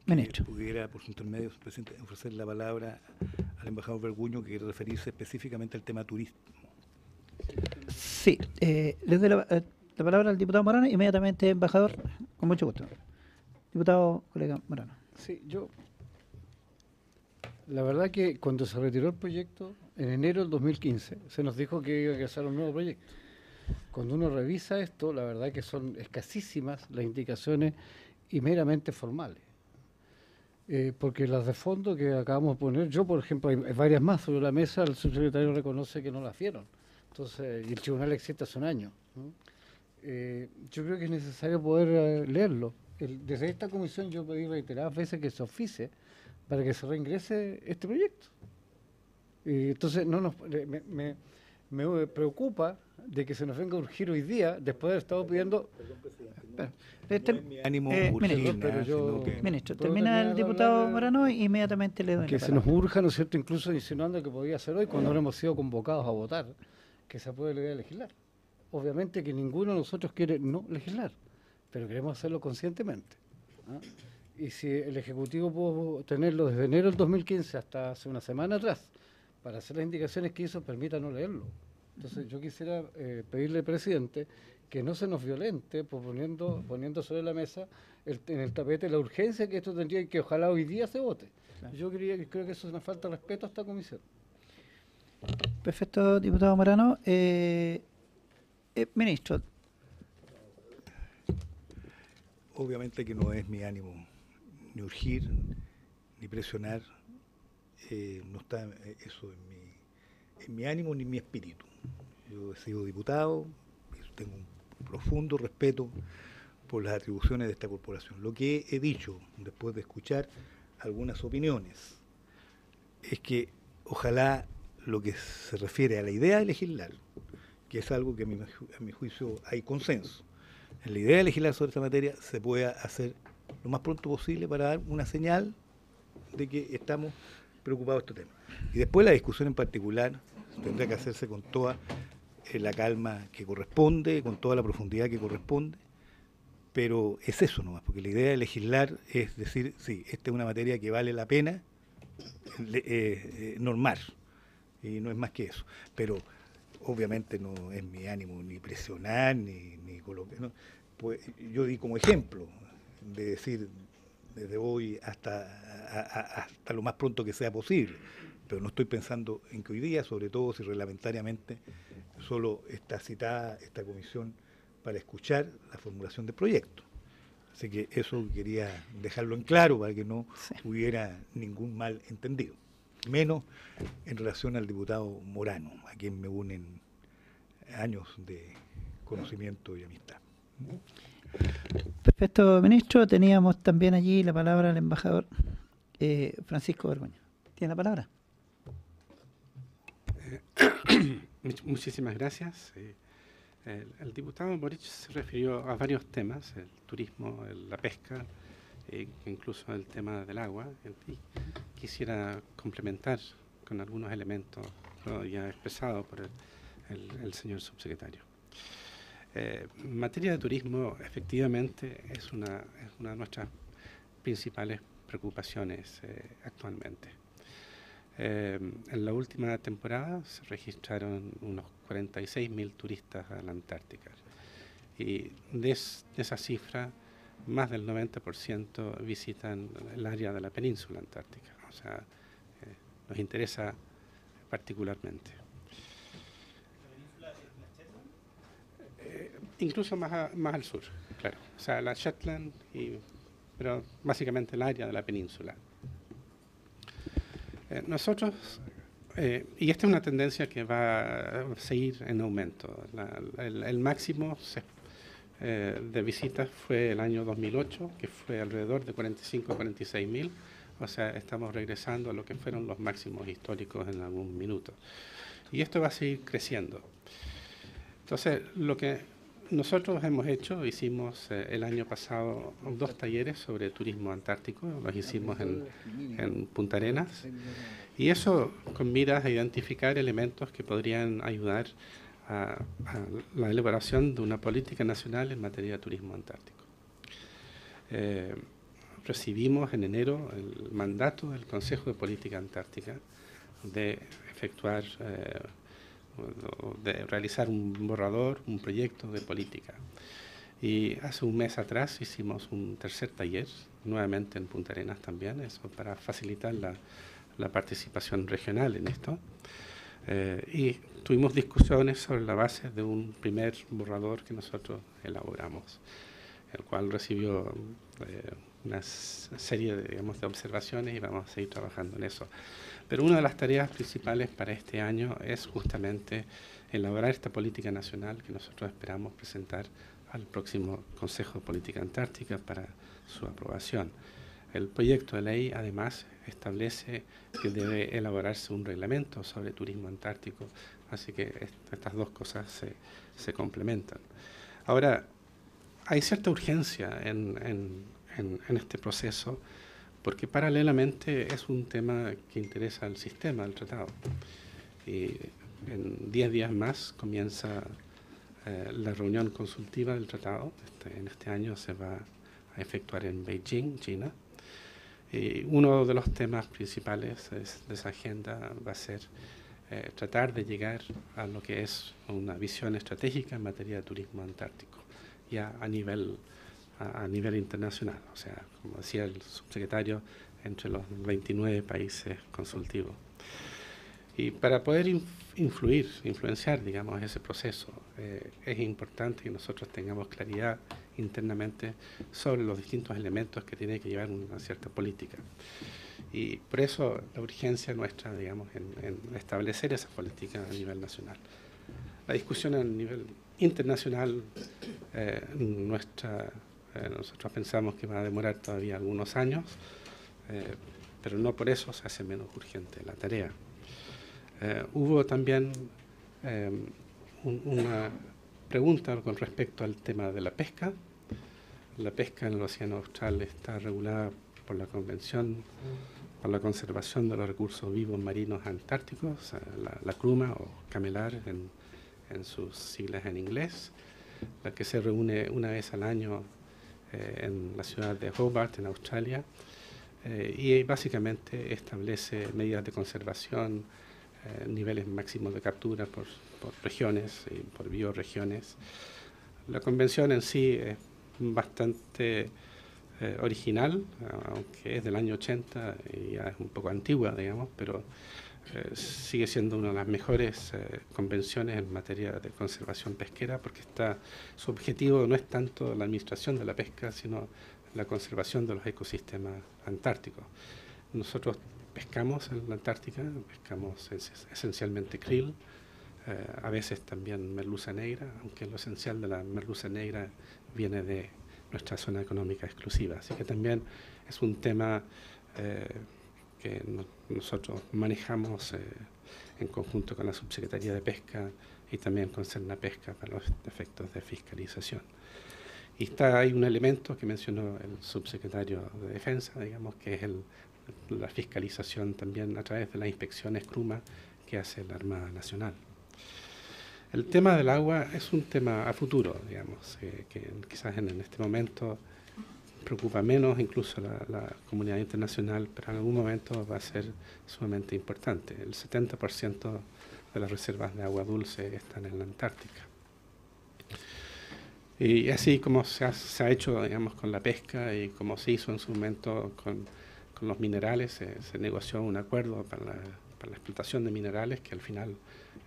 Speaker 1: ministro.
Speaker 2: Pudiera, por su intermedio, presidente, ofrecer la palabra al embajador Verguño, que quiere referirse específicamente al tema turismo.
Speaker 1: Sí, le doy la palabra al diputado Morano, inmediatamente, embajador, con mucho gusto. Diputado, colega Morano.
Speaker 8: Sí, la verdad que cuando se retiró el proyecto, en enero del 2015, se nos dijo que iba a hacer un nuevo proyecto. Cuando uno revisa esto, la verdad que son escasísimas las indicaciones y meramente formales. Porque las de fondo que acabamos de poner, yo por ejemplo, hay varias más sobre la mesa, el subsecretario reconoce que no las vieron. Entonces, y el tribunal existe hace un año, ¿no? Yo creo que es necesario poder leerlo. Desde esta comisión yo pedí reiteradas veces que se oficie para que se reingrese este proyecto. Entonces me preocupa de que se nos venga a urgir hoy día, después de haber estado pidiendo...
Speaker 1: Ministro, termina el diputado Morano y inmediatamente le doy
Speaker 8: que
Speaker 1: la
Speaker 8: se
Speaker 1: palabra.
Speaker 8: nos urja, ¿no es cierto?, incluso insinuando que podía ser hoy, cuando no hemos sido convocados a votar, que se apruebe la idea de legislar. Obviamente que ninguno de nosotros quiere no legislar, pero queremos hacerlo conscientemente, ¿ah? Y si el Ejecutivo pudo tenerlo desde enero del 2015 hasta hace una semana atrás, para hacer las indicaciones que hizo, permítanos leerlo. Entonces yo quisiera pedirle al presidente que no se nos violente poniendo sobre la mesa en el tapete la urgencia que esto tendría y que ojalá hoy día se vote. Claro. Yo creo que eso es una falta de respeto a esta comisión.
Speaker 1: Perfecto, diputado Morano. Ministro.
Speaker 2: Obviamente que no es mi ánimo ni urgir, ni presionar, no está eso en mi ánimo ni en mi espíritu. Yo he sido diputado, tengo un profundo respeto por las atribuciones de esta corporación. Lo que he dicho, después de escuchar algunas opiniones, es que ojalá lo que se refiere a la idea de legislar, que es algo que a mi juicio hay consenso, en la idea de legislar sobre esta materia se pueda hacer lo más pronto posible para dar una señal de que estamos preocupados de este tema. Y después la discusión en particular tendrá que hacerse con toda la calma que corresponde, con toda la profundidad que corresponde, pero es eso nomás, porque la idea de legislar es decir, sí, esta es una materia que vale la pena normar, y no es más que eso. Pero obviamente no es mi ánimo ni presionar, ni colocar, ¿no? Pues yo di como ejemplo de decir desde hoy hasta lo más pronto que sea posible, pero no estoy pensando en que hoy día, sobre todo si reglamentariamente solo está citada esta comisión para escuchar la formulación del proyecto. Así que eso quería dejarlo en claro para que no hubiera ningún mal entendido, menos en relación al diputado Morano, a quien me unen años de conocimiento y amistad.
Speaker 1: Perfecto, ministro. Teníamos también allí la palabra al embajador Francisco Verguño. ¿Tiene la palabra?
Speaker 6: Muchísimas gracias. El diputado Boric se refirió a varios temas, el turismo, la pesca, incluso el tema del agua. Y quisiera complementar con algunos elementos ya expresados por el señor subsecretario. En materia de turismo, efectivamente, es una de nuestras principales preocupaciones actualmente. En la última temporada se registraron unos 46.000 turistas a la Antártica y de esa cifra más del 90% visitan el área de la península antártica, o sea, nos interesa particularmente. Incluso más al sur, claro, o sea, la Shetland, pero básicamente el área de la península. Nosotros, y esta es una tendencia que va a seguir en aumento, el máximo de visitas fue el año 2008, que fue alrededor de 45-46.000, o sea, estamos regresando a lo que fueron los máximos históricos en algún minuto. Y esto va a seguir creciendo. Entonces, lo que nosotros hemos hecho, hicimos el año pasado 2 talleres sobre turismo antártico, los hicimos en Punta Arenas, y eso con miras a identificar elementos que podrían ayudar a la elaboración de una política nacional en materia de turismo antártico. Recibimos en enero el mandato del Consejo de Política Antártica de efectuar, de realizar un borrador, un proyecto de política. Y hace un mes atrás hicimos un tercer taller, nuevamente en Punta Arenas también, eso para facilitar la participación regional en esto. Y tuvimos discusiones sobre la base de un primer borrador que nosotros elaboramos, el cual recibió una serie de observaciones y vamos a seguir trabajando en eso. Pero una de las tareas principales para este año es justamente elaborar esta política nacional que nosotros esperamos presentar al próximo Consejo de Política Antártica para su aprobación. El proyecto de ley, además, establece que debe elaborarse un reglamento sobre turismo antártico, así que estas dos cosas se complementan. Ahora, hay cierta urgencia en este proceso, porque paralelamente es un tema que interesa al sistema del tratado. Y en 10 días más comienza la reunión consultiva del tratado. En este año se va a efectuar en Beijing, China. Y uno de los temas principales de esa agenda va a ser tratar de llegar a lo que es una visión estratégica en materia de turismo antártico, ya a nivel internacional, o sea, como decía el subsecretario, entre los 29 países consultivos. Y para poder influenciar, digamos, ese proceso, es importante que nosotros tengamos claridad internamente sobre los distintos elementos que tiene que llevar una cierta política. Y por eso la urgencia nuestra, digamos, en establecer esa política a nivel nacional. La discusión a nivel internacional, nosotros pensamos que va a demorar todavía algunos años, pero no por eso se hace menos urgente la tarea. Hubo también una pregunta con respecto al tema de la pesca. La pesca en el Océano Austral está regulada por la Convención para la Conservación de los Recursos Vivos Marinos Antárticos, la CRUMA o CAMELAR en sus siglas en inglés, la que se reúne una vez al año en la ciudad de Hobart, en Australia, y básicamente establece medidas de conservación, niveles máximos de captura por regiones y por bioregiones. La convención en sí es bastante original, aunque es del año 80 y ya es un poco antigua, digamos, pero sigue siendo una de las mejores convenciones en materia de conservación pesquera, porque su objetivo no es tanto la administración de la pesca, sino la conservación de los ecosistemas antárticos. Nosotros pescamos en la Antártica, pescamos esencialmente krill, a veces también merluza negra, aunque lo esencial de la merluza negra viene de nuestra zona económica exclusiva. Así que también es un tema que nosotros manejamos en conjunto con la Subsecretaría de Pesca y también con Cernapesca para los efectos de fiscalización. Y hay un elemento que mencionó el Subsecretario de Defensa, digamos, que es la fiscalización también a través de las inspecciones CRUMA que hace la Armada Nacional. El tema del agua es un tema a futuro, digamos, que quizás en este momento preocupa menos incluso la comunidad internacional, pero en algún momento va a ser sumamente importante. El 70% de las reservas de agua dulce están en la Antártica. Y así como se ha hecho, digamos, con la pesca y como se hizo en su momento con los minerales, se negoció un acuerdo para la explotación de minerales que al final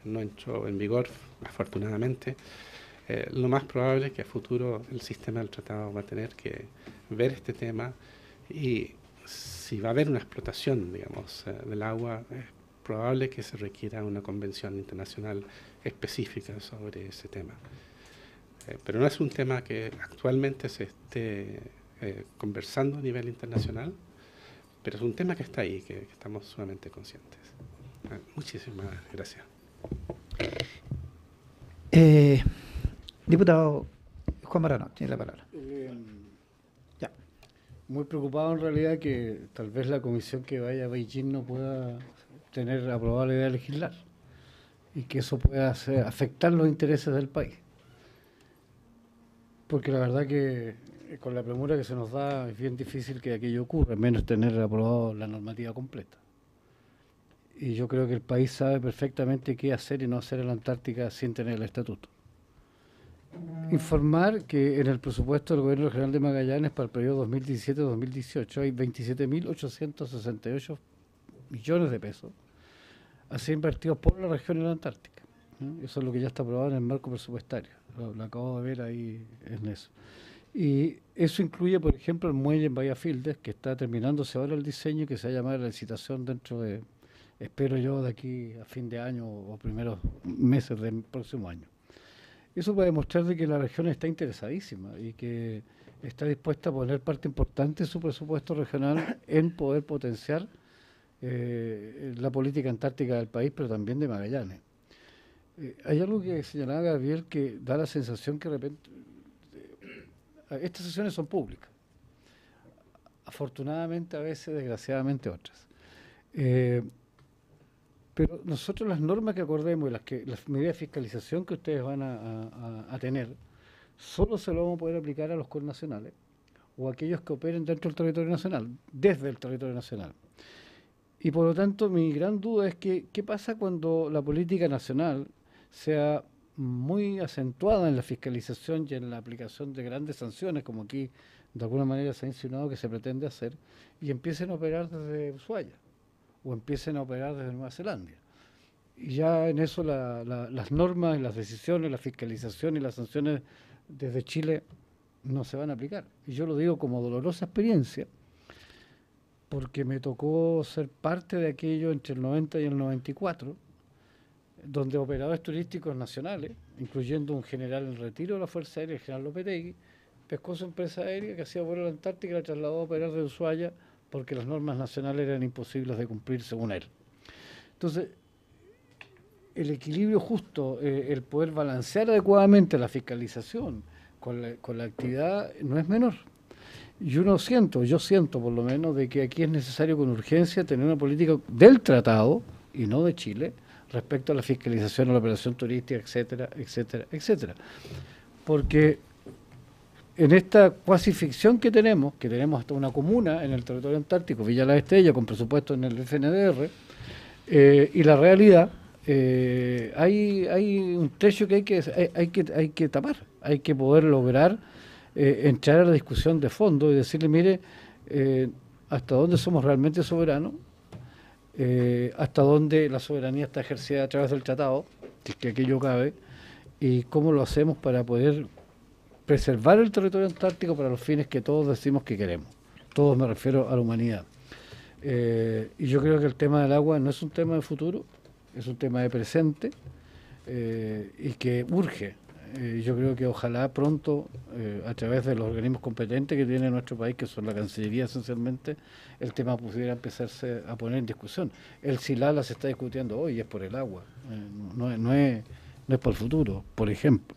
Speaker 6: no entró en vigor, afortunadamente. Lo más probable es que a futuro el sistema del tratado va a tener que ver este tema y si va a haber una explotación, digamos, del agua, es probable que se requiera una convención internacional específica sobre ese tema. Pero no es un tema que actualmente se esté conversando a nivel internacional, pero es un tema que está ahí, que estamos sumamente conscientes. Muchísimas gracias.
Speaker 1: Diputado Juan Marano, tiene la palabra. Ya.
Speaker 8: Muy preocupado en realidad que tal vez la comisión que vaya a Beijing no pueda tener aprobada la idea de legislar y que eso pueda afectar los intereses del país. Porque la verdad que con la premura que se nos da es bien difícil que aquello ocurra, menos tener aprobado la normativa completa. Y yo creo que el país sabe perfectamente qué hacer y no hacer en la Antártica sin tener el estatuto. Informar que en el presupuesto del Gobierno Regional de Magallanes para el periodo 2017-2018 hay 27.868 millones de pesos así invertidos por la región en la Antártica. Eso es lo que ya está aprobado en el marco presupuestario. Lo acabo de ver ahí en eso. Y eso incluye, por ejemplo, el muelle en Bahía Fildes, que está terminándose ahora el diseño y que se va a llamar la licitación dentro de, espero yo, de aquí a fin de año o primeros meses del próximo año. Eso para demostrar de que la región está interesadísima y que está dispuesta a poner parte importante de su presupuesto regional en poder potenciar la política antártica del país, pero también de Magallanes. Hay algo que señalaba Gabriel que da la sensación que de repente estas sesiones son públicas, afortunadamente a veces, desgraciadamente otras. Pero nosotros las normas que acordemos y las medidas de fiscalización que ustedes van a tener, solo se lo vamos a poder aplicar a los connacionales o a aquellos que operen dentro del territorio nacional, desde el territorio nacional. Y por lo tanto, mi gran duda es que, ¿qué pasa cuando la política nacional sea muy acentuada en la fiscalización y en la aplicación de grandes sanciones, como aquí de alguna manera se ha insinuado que se pretende hacer, y empiecen a operar desde Ushuaia o empiecen a operar desde Nueva Zelanda? Y ya en eso las normas, las decisiones, la fiscalización y las sanciones desde Chile no se van a aplicar. Y yo lo digo como dolorosa experiencia, porque me tocó ser parte de aquello entre el 90 y el 94, donde operadores turísticos nacionales, incluyendo un general en retiro de la Fuerza Aérea, el general Lopetegui, pescó su empresa aérea que hacía vuelo a la Antártica y la trasladó a operar de Ushuaia porque las normas nacionales eran imposibles de cumplir según él. Entonces, el equilibrio justo, el poder balancear adecuadamente la fiscalización con la actividad no es menor. Yo siento por lo menos de que aquí es necesario con urgencia tener una política del tratado y no de Chile respecto a la fiscalización, a la operación turística, etcétera, etcétera, etcétera. Porque en esta cuasi ficción que tenemos hasta una comuna en el territorio antártico, Villa La Estrella, con presupuesto en el FNDR, y la realidad, hay un trecho que hay que tapar, hay que poder lograr entrar a la discusión de fondo y decirle, mire, hasta dónde somos realmente soberanos, hasta dónde la soberanía está ejercida a través del tratado, si es que aquello cabe, y cómo lo hacemos para poder preservar el territorio antártico para los fines que todos decimos que queremos. Todos me refiero a la humanidad. Y yo creo que el tema del agua no es un tema de futuro, es un tema de presente y que urge. Yo creo que ojalá pronto, a través de los organismos competentes que tiene nuestro país, que son la Cancillería esencialmente, el tema pudiera empezarse a poner en discusión. El SILALA se está discutiendo hoy y es por el agua, no es por el futuro, por ejemplo.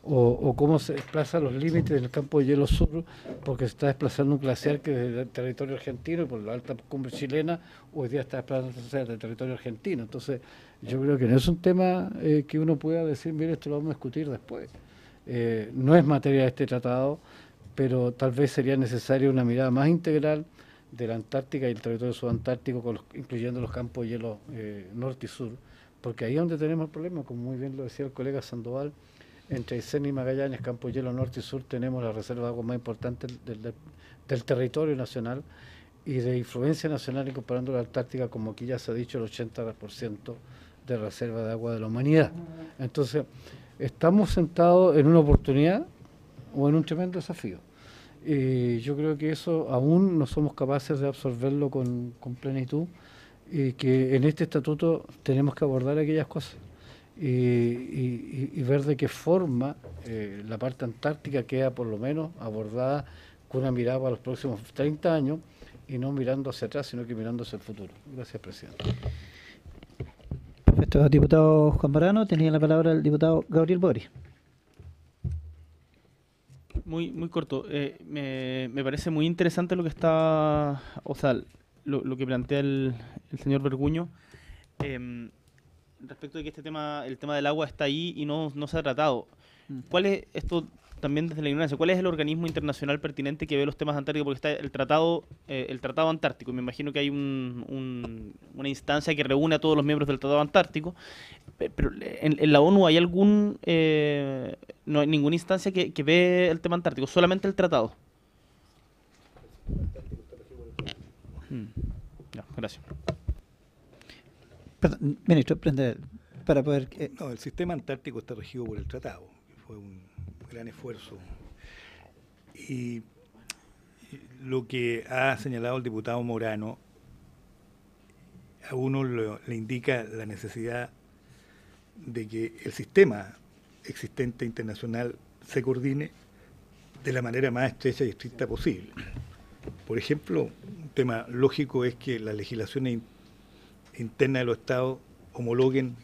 Speaker 8: O cómo se desplazan los límites del campo de hielo sur, porque se está desplazando un glaciar que es del territorio argentino y por la alta cumbre chilena hoy día está desplazándose del territorio argentino. Entonces, yo creo que no es un tema que uno pueda decir, mire, esto lo vamos a discutir después. No es materia de este tratado, pero tal vez sería necesaria una mirada más integral de la Antártica y el territorio subantártico, incluyendo los campos de hielo norte y sur, porque ahí es donde tenemos el problema, como muy bien lo decía el colega Sandoval, entre Aysén y Magallanes, campo de hielo norte y sur, tenemos la reserva de agua más importante del territorio nacional y de influencia nacional, y comparando la Antártica, como aquí ya se ha dicho, el 80% de reserva de agua de la humanidad. Entonces, estamos sentados en una oportunidad o en un tremendo desafío. Y yo creo que eso aún no somos capaces de absorberlo con plenitud, y que en este estatuto tenemos que abordar aquellas cosas y ver de qué forma la parte antártica queda por lo menos abordada con una mirada para los próximos 30 años y no mirando hacia atrás, sino que mirando hacia el futuro. Gracias, presidente.
Speaker 1: Perfecto, diputado Juan Morano, tenía la palabra el diputado Gabriel Boric.
Speaker 7: Muy corto. Me parece muy interesante lo que está, o sea, lo que plantea el señor Verguño, respecto de que el tema del agua está ahí y no se ha tratado. ¿Cuál es, esto también desde la ignorancia, cuál es el organismo internacional pertinente que ve los temas antárticos? Porque está el tratado antártico, y me imagino que hay una instancia que reúne a todos los miembros del tratado antártico, pero en la ONU hay no hay ninguna instancia que ve el tema antártico, solamente el tratado. Ya, gracias.
Speaker 1: Perdón, ministro, para poder...
Speaker 2: No, el sistema antártico está regido por el tratado. Fue un gran esfuerzo. Y lo que ha señalado el diputado Morano, a uno le indica la necesidad de que el sistema existente internacional se coordine de la manera más estrecha y estricta posible. Por ejemplo, un tema lógico es que las legislaciones internas de los estados homologuen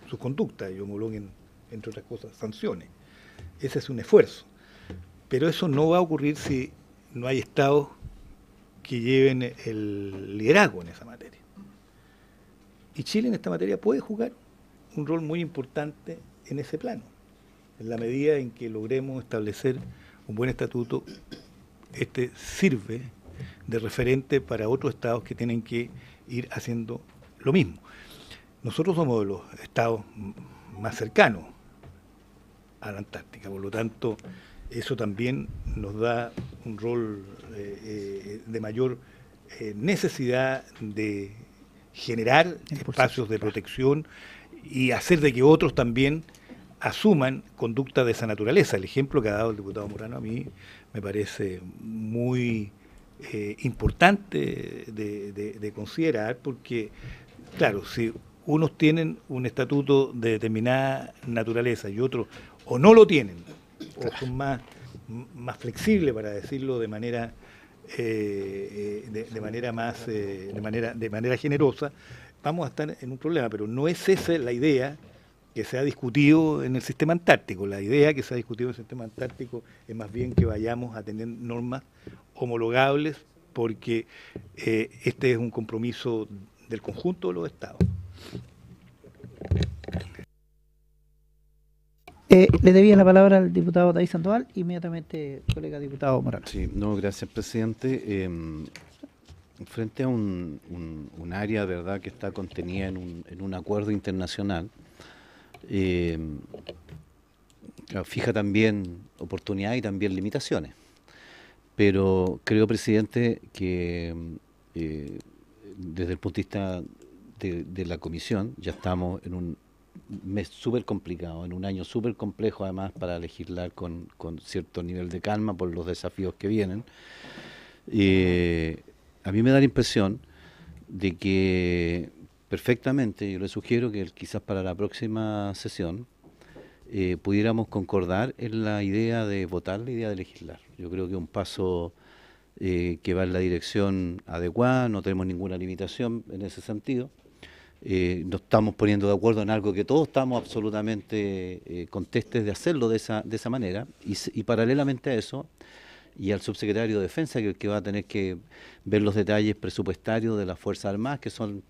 Speaker 2: sus conductas y homologuen, entre otras cosas, sanciones. Ese es un esfuerzo. Pero eso no va a ocurrir si no hay estados que lleven el liderazgo en esa materia. Y Chile en esta materia puede jugar un rol muy importante en ese plano. En la medida en que logremos establecer un buen estatuto, este sirve de referente para otros estados que tienen que ir haciendo lo mismo. Nosotros somos de los estados más cercanos a la Antártica, por lo tanto, eso también nos da un rol de mayor necesidad de generar espacios de protección y hacer de que otros también asuman conductas de esa naturaleza. El ejemplo que ha dado el diputado Morano a mí me parece muy importante de considerar, porque, claro, si unos tienen un estatuto de determinada naturaleza y otros o no lo tienen, o son más flexibles, para decirlo de manera de manera generosa, vamos a estar en un problema. Pero no es esa la idea que se ha discutido en el sistema antártico. La idea que se ha discutido en el sistema antártico es más bien que vayamos a tener normas homologables, porque este es un compromiso del conjunto de los estados.
Speaker 1: Le debía la palabra al diputado David Sandoval, inmediatamente colega diputado Morano.
Speaker 3: Sí, no, gracias, presidente. Frente a un área, ¿verdad?, que está contenida en un acuerdo internacional, fija también oportunidades y también limitaciones. Pero creo, presidente, que desde el punto de vista de la comisión, ya estamos en un mes súper complicado, en un año súper complejo además para legislar con cierto nivel de calma por los desafíos que vienen. A mí me da la impresión de que perfectamente, yo le sugiero que quizás para la próxima sesión pudiéramos concordar en la idea de votar, la idea de legislar. Yo creo que un paso que va en la dirección adecuada, no tenemos ninguna limitación en ese sentido. Nos estamos poniendo de acuerdo en algo que todos estamos absolutamente contestes de hacerlo de esa manera, y paralelamente a eso, y al subsecretario de Defensa, que es el que va a tener que ver los detalles presupuestarios de las Fuerzas Armadas, que son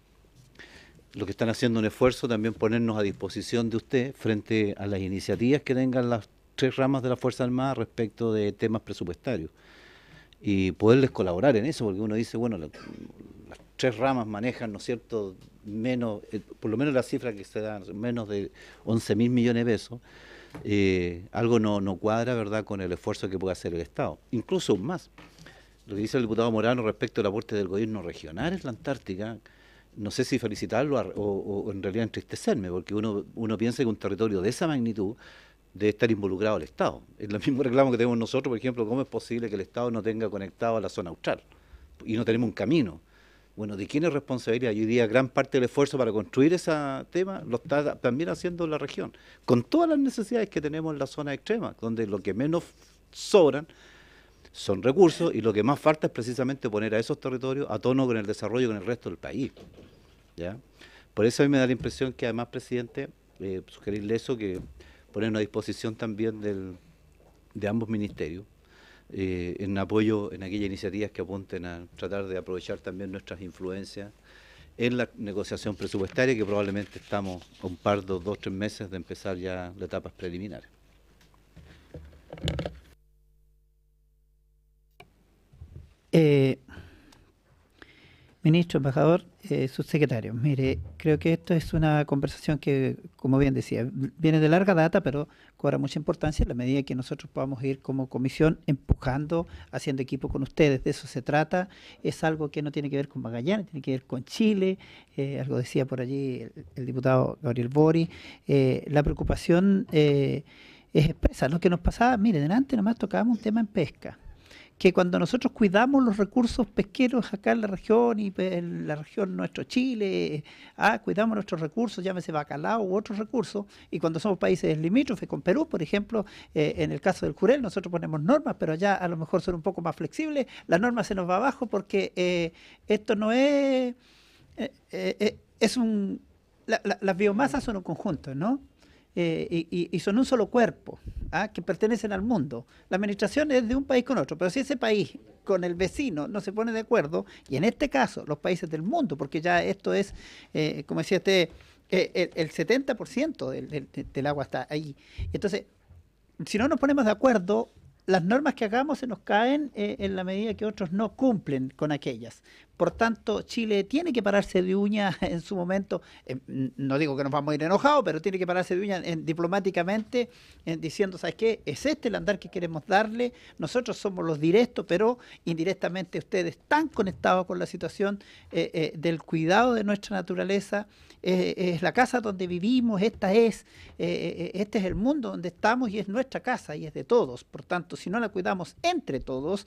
Speaker 3: los que están haciendo un esfuerzo, también ponernos a disposición de usted frente a las iniciativas que tengan las tres ramas de la Fuerza Armada respecto de temas presupuestarios y poderles colaborar en eso, porque uno dice, bueno, las tres ramas manejan, ¿no es cierto?, menos, por lo menos la cifra que se da, menos de 11.000 millones de pesos, algo no cuadra, ¿verdad?, con el esfuerzo que puede hacer el Estado, incluso aún más. Lo que dice el diputado Morano respecto al aporte del gobierno regional en la Antártica, no sé si felicitarlo o en realidad entristecerme, porque uno piensa que un territorio de esa magnitud debe estar involucrado el Estado. Es el mismo reclamo que tenemos nosotros, por ejemplo, ¿cómo es posible que el Estado no tenga conectado a la zona austral? Y no tenemos un camino. Bueno, ¿de quién es responsabilidad? Yo diría gran parte del esfuerzo para construir ese tema lo está también haciendo la región, con todas las necesidades que tenemos en la zona extrema, donde lo que menos sobran son recursos y lo que más falta es precisamente poner a esos territorios a tono con el desarrollo con el resto del país, ¿ya? Por eso a mí me da la impresión que además, presidente, sugerirle eso, que ponernos a disposición también de ambos ministerios en apoyo en aquellas iniciativas que apunten a tratar de aprovechar también nuestras influencias en la negociación presupuestaria, que probablemente estamos a un par, 2, 3 meses de empezar ya las etapas preliminares.
Speaker 1: Ministro, embajador, subsecretario, mire, creo que esto es una conversación que, como bien decía, viene de larga data, pero cobra mucha importancia en la medida que nosotros podamos ir como comisión empujando, haciendo equipo con ustedes. De eso se trata. Es algo que no tiene que ver con Magallanes, tiene que ver con Chile. Algo decía por allí el diputado Gabriel Bori. La preocupación es expresa. Lo que nos pasaba, mire, delante nomás tocábamos un tema en pesca, que cuando nosotros cuidamos los recursos pesqueros acá en la región, y en la región nuestro Chile, cuidamos nuestros recursos, llámese bacalao u otros recursos, y cuando somos países limítrofes con Perú, por ejemplo, en el caso del Jurel, nosotros ponemos normas, pero allá a lo mejor son un poco más flexibles, la norma se nos va abajo porque esto no es... las biomasas son un conjunto, ¿no? Y son un solo cuerpo, que pertenecen al mundo. La administración es de un país con otro, pero si ese país con el vecino no se pone de acuerdo, y en este caso los países del mundo, porque ya esto es, como decía usted, el 70% del agua está ahí. Entonces, si no nos ponemos de acuerdo, las normas que hagamos se nos caen en la medida que otros no cumplen con aquellas. Por tanto, Chile tiene que pararse de uñas en su momento, no digo que nos vamos a ir enojados, pero tiene que pararse de uñas diplomáticamente, diciendo, ¿sabes qué? Es este el andar que queremos darle, nosotros somos los directos, pero indirectamente ustedes están conectados con la situación del cuidado de nuestra naturaleza, es la casa donde vivimos, este es el mundo donde estamos y es nuestra casa y es de todos. Por tanto, si no la cuidamos entre todos,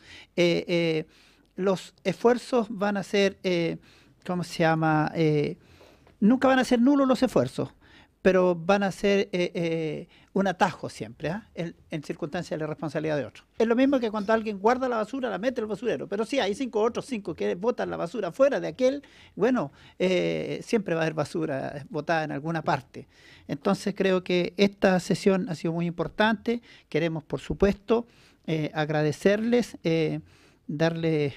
Speaker 1: los esfuerzos van a ser, ¿cómo se llama? Nunca van a ser nulos los esfuerzos, pero van a ser un atajo siempre, en circunstancias de la responsabilidad de otros. Es lo mismo que cuando alguien guarda la basura, la mete al basurero, pero si hay otros cinco que botan la basura fuera de aquel, bueno, siempre va a haber basura botada en alguna parte. Entonces creo que esta sesión ha sido muy importante. Queremos, por supuesto, agradecerles, darles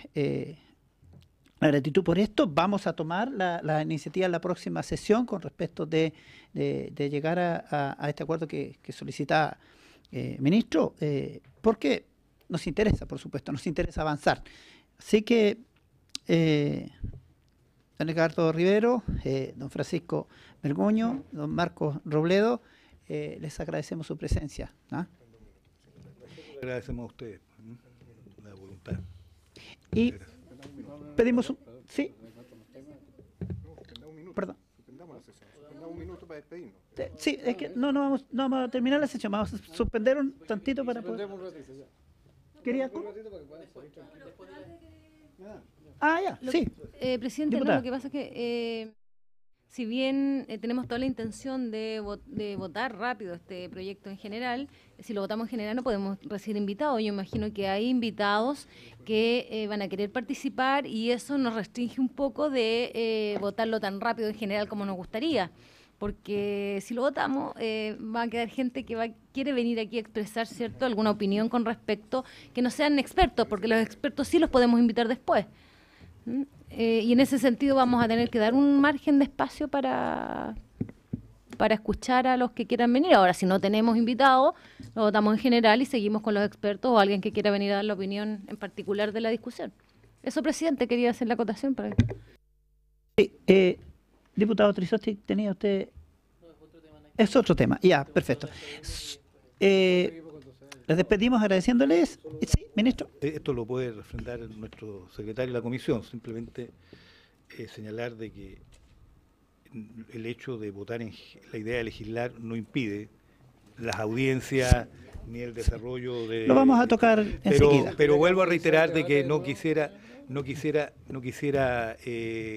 Speaker 1: la gratitud por esto. Vamos a tomar la iniciativa en la próxima sesión con respecto de llegar a este acuerdo que solicita ministro, porque nos interesa, por supuesto, nos interesa avanzar. Así que, don Ricardo Rivero, don Francisco Bergoño, don Marcos Robledo, les agradecemos su presencia.
Speaker 2: Agradecemos a ustedes la voluntad.
Speaker 1: Y pedimos un... Sí. Perdón.
Speaker 10: Suspendamos la sesión. Suspendamos un minuto para despedirnos.
Speaker 1: Sí, es que no vamos a terminar la sesión. Vamos a suspender un tantito para poder... ¿Quería algo? Ya, sí.
Speaker 9: Presidente, no, lo que pasa es que si bien tenemos toda la intención de votar rápido este proyecto en general, si lo votamos en general no podemos recibir invitados. Yo imagino que hay invitados que van a querer participar y eso nos restringe un poco de votarlo tan rápido en general como nos gustaría. Porque si lo votamos, va a quedar gente que quiere venir aquí a expresar, ¿cierto?, alguna opinión con respecto, que no sean expertos, porque los expertos sí los podemos invitar después. Y en ese sentido vamos a tener que dar un margen de espacio para para escuchar a los que quieran venir. Ahora, si no tenemos invitados, lo votamos en general y seguimos con los expertos o alguien que quiera venir a dar la opinión en particular de la discusión. Eso, presidente, quería hacer la acotación para que...
Speaker 1: Sí, diputado Trisotti, ¿tenía usted...? Es otro tema. Ya, perfecto. Les despedimos agradeciéndoles. Sí, ministro.
Speaker 2: Esto lo puede refrendar nuestro secretario de la comisión. Simplemente señalar de que el hecho de votar en la idea de legislar no impide las audiencias ni el desarrollo de...
Speaker 1: Lo vamos a tocar enseguida.
Speaker 2: Pero vuelvo a reiterar de que no quisiera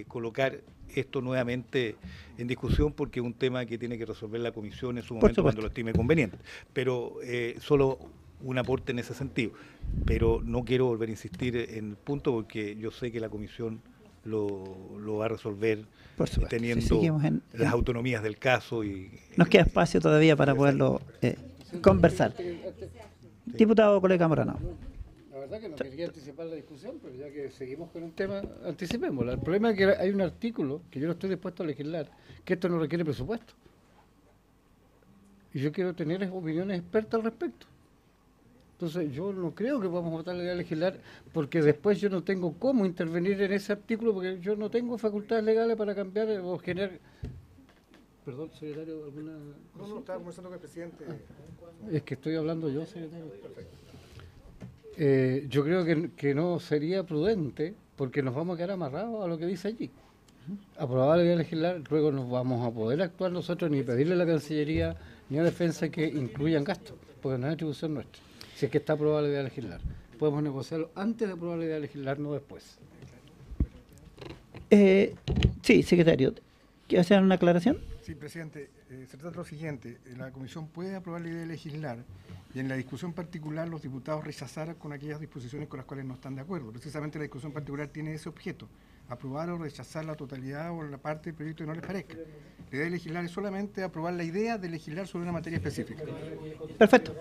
Speaker 2: colocar esto nuevamente en discusión porque es un tema que tiene que resolver la comisión en su momento cuando lo estime conveniente. Pero solo un aporte en ese sentido. Pero no quiero volver a insistir en el punto porque yo sé que la comisión lo va a resolver teniendo las autonomías del caso.
Speaker 1: Nos queda espacio todavía para poderlo conversar. Diputado colega Morano.
Speaker 8: La verdad que no quería anticipar la discusión, pero ya que seguimos con un tema, anticipémosla. El problema es que hay un artículo que yo no estoy dispuesto a legislar, que esto no requiere presupuesto. Y yo quiero tener opiniones expertas al respecto. Entonces yo no creo que podamos votar la idea de legislar porque después yo no tengo cómo intervenir en ese artículo porque yo no tengo facultades legales para cambiar o generar... Perdón, secretario, ¿alguna...?
Speaker 10: No, estaba conversando con el presidente.
Speaker 8: Es que estoy hablando yo, secretario. Perfecto. Yo creo que no sería prudente porque nos vamos a quedar amarrados a lo que dice allí. Aprobar la idea de legislar, luego no vamos a poder actuar nosotros ni pedirle a la Cancillería ni a Defensa que incluyan gastos, porque no es atribución nuestra. Si es que está aprobada la idea de legislar. Podemos negociarlo antes de aprobar la idea de legislar, no después.
Speaker 1: Sí, secretario. ¿Quiere hacer una aclaración?
Speaker 10: Sí, presidente. Se trata de lo siguiente. La comisión puede aprobar la idea de legislar y en la discusión particular los diputados rechazar con aquellas disposiciones con las cuales no están de acuerdo. Precisamente la discusión particular tiene ese objeto. Aprobar o rechazar la totalidad o la parte del proyecto que no les parezca. La idea de legislar es solamente aprobar la idea de legislar sobre una materia específica.
Speaker 1: Perfecto.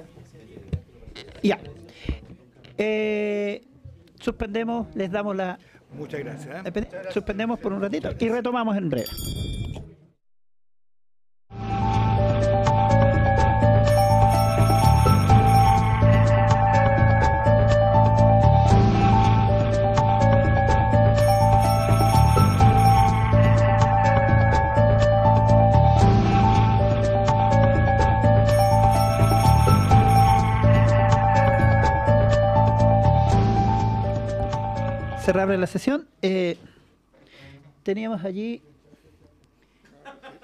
Speaker 1: Ya. Suspendemos, les damos la...
Speaker 2: Muchas gracias.
Speaker 1: Suspendemos por un ratito y retomamos en breve. Se reabre la sesión. Teníamos allí...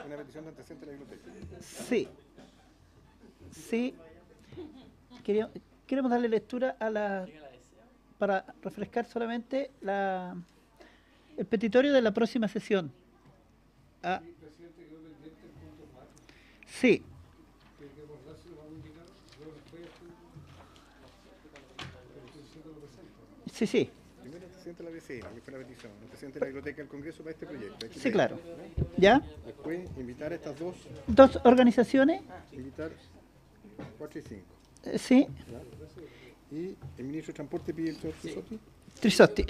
Speaker 10: Una petición de antecedente de la biblioteca.
Speaker 1: Sí. Sí. Queremos darle lectura a la... para refrescar solamente el petitorio de la próxima sesión. Sí. Sí, sí.
Speaker 10: Primero el presidente de la BCN, que fue la petición, el presidente de la Biblioteca del Congreso para este proyecto.
Speaker 1: Sí, claro. ¿Ya?
Speaker 10: Después invitar a estas
Speaker 1: dos organizaciones.
Speaker 10: Invitar 4 y 5.
Speaker 1: Sí.
Speaker 10: ¿Ya? Y el ministro de Transporte pide el señor Trisotti.
Speaker 1: Trisotti.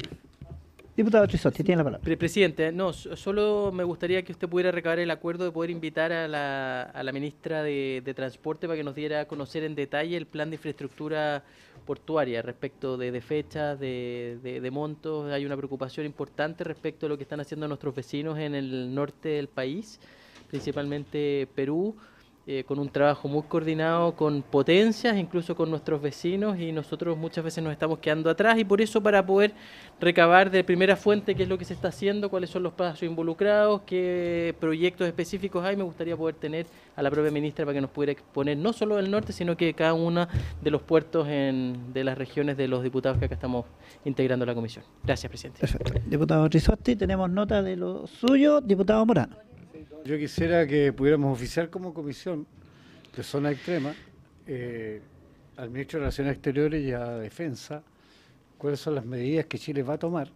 Speaker 1: Diputado Trisotti, tiene la palabra.
Speaker 11: Presidente, no, solo me gustaría que usted pudiera recabar el acuerdo de poder invitar a la ministra de Transporte para que nos diera a conocer en detalle el plan de infraestructura portuaria respecto de fechas, de montos. Hay una preocupación importante respecto a lo que están haciendo nuestros vecinos en el norte del país, principalmente Perú, con un trabajo muy coordinado con potencias, incluso con nuestros vecinos, y nosotros muchas veces nos estamos quedando atrás, y por eso, para poder recabar de primera fuente qué es lo que se está haciendo, cuáles son los pasos involucrados, qué proyectos específicos hay, me gustaría poder tener a la propia ministra para que nos pudiera exponer no solo del norte, sino que cada uno de los puertos de las regiones de los diputados que acá estamos integrando la comisión. Gracias, presidente.
Speaker 1: Perfecto. Diputado Trisotti, tenemos nota de lo suyo. Diputado Morano.
Speaker 8: Yo quisiera que pudiéramos oficiar como comisión de zona extrema al ministro de Relaciones Exteriores y a Defensa cuáles son las medidas que Chile va a tomar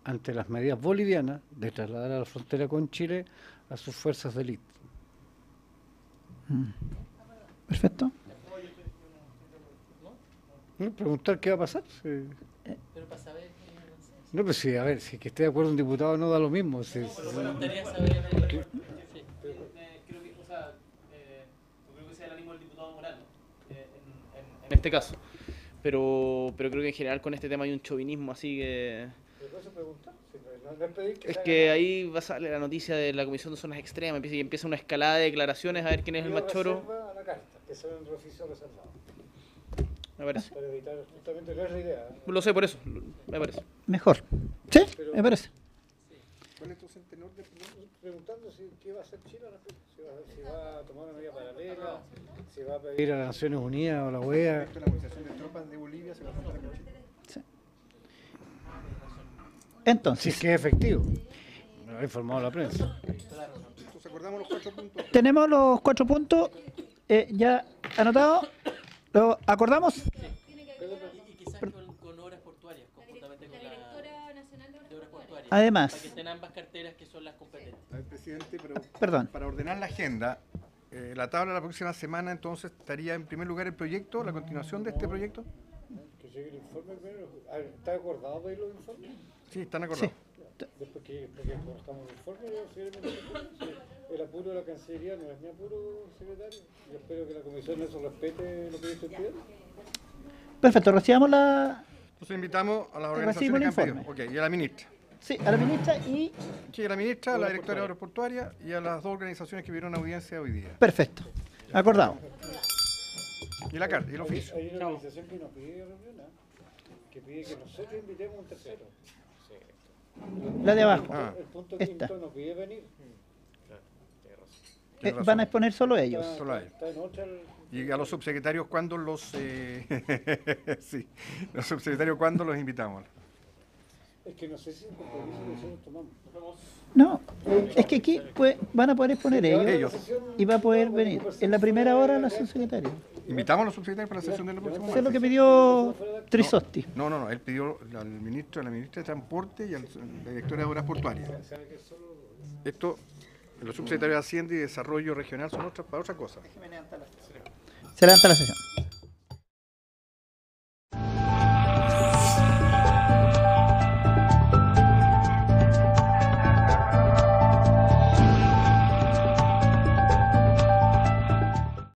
Speaker 8: ante las medidas bolivianas de trasladar a la frontera con Chile a sus fuerzas de élite.
Speaker 1: Perfecto.
Speaker 8: Preguntar qué va a pasar. Pero para saber... No, pues sí, a ver, si que esté de acuerdo un diputado no da lo mismo. Me gustaría saber...
Speaker 7: en este caso. Pero creo que en general con este tema hay un chauvinismo así que... Es que ahí va a salir la noticia de la Comisión de Zonas Extremas y empieza una escalada de declaraciones a ver quién es el más choro.
Speaker 8: A la carta, que sea un oficio reservado.
Speaker 7: Me parece.
Speaker 8: Para evitar, justamente no es la idea.
Speaker 7: Lo sé por eso, me parece.
Speaker 1: Mejor. Sí, me parece.
Speaker 10: ¿Cuál es tu tenor de
Speaker 8: Preguntando qué va a hacer Chile al respecto. Si va a tomar una medida paralela, si va a pedir a las Naciones Unidas o a la OEA.
Speaker 10: la movilización de tropas de Bolivia se va a juntar con Chile?
Speaker 1: Sí.
Speaker 8: Si
Speaker 1: Entonces,
Speaker 8: es que es efectivo. Me lo ha informado la prensa.
Speaker 10: Entonces, acordamos los 4 puntos.
Speaker 1: tenemos los 4 puntos ya anotados. ¿Lo acordamos?
Speaker 11: Y quizás con obras portuarias, conjuntamente con la directora nacional de obras portuarias.
Speaker 1: Además.
Speaker 11: Para que estén ambas carteras que son las competentes.
Speaker 10: A ver, presidente, pero
Speaker 1: Perdón.
Speaker 10: para ordenar la agenda, la tabla de la próxima semana entonces estaría en primer lugar el proyecto, la continuación de este proyecto.
Speaker 8: Que llegue el informe primero. ¿Está acordado pedir los informes?
Speaker 10: Sí, están acordados.
Speaker 8: Después que cortamos el informe, el apuro de la Cancillería no es mi apuro, secretario. Yo espero que la Comisión eso respete lo que dice usted.
Speaker 1: Perfecto, recibamos la...
Speaker 10: Entonces invitamos a las
Speaker 1: Recibimos
Speaker 10: organizaciones que han
Speaker 1: el
Speaker 10: pedido. Ok, y a la ministra.
Speaker 1: Sí, a la ministra y...
Speaker 10: Sí, a la ministra, a la directora de Obras Portuarias y a las 2 organizaciones que vieron audiencia hoy día.
Speaker 1: Perfecto. Acordado.
Speaker 10: Y la carta, y el oficio.
Speaker 8: Hay una organización que nos pide reunión, que pide que nosotros invitemos a un tercero.
Speaker 1: La de abajo.
Speaker 8: El punto
Speaker 1: Esta.
Speaker 8: quinto nos pide venir.
Speaker 1: Van a exponer solo ellos.
Speaker 10: Solo a ellos.
Speaker 8: Está en otra
Speaker 10: Y a los subsecretarios, ¿cuándo los sí, los subsecretarios cuándo los invitamos?
Speaker 8: Es que no sé si el compromiso que nosotros tomamos.
Speaker 1: No, es que aquí van a poder exponer ellos y va a poder venir. En la primera hora la subsecretaria.
Speaker 10: ¿Invitamos a los subsecretarios para la sesión de la próxima
Speaker 1: Eso es lo que
Speaker 10: martes?
Speaker 1: pidió Trisotti.
Speaker 10: No, él pidió al ministro, a la ministra de Transporte y a la directora de Obras Portuarias. Esto, los subsecretarios de Hacienda y Desarrollo Regional son para otra cosa.
Speaker 1: Se levanta la sesión.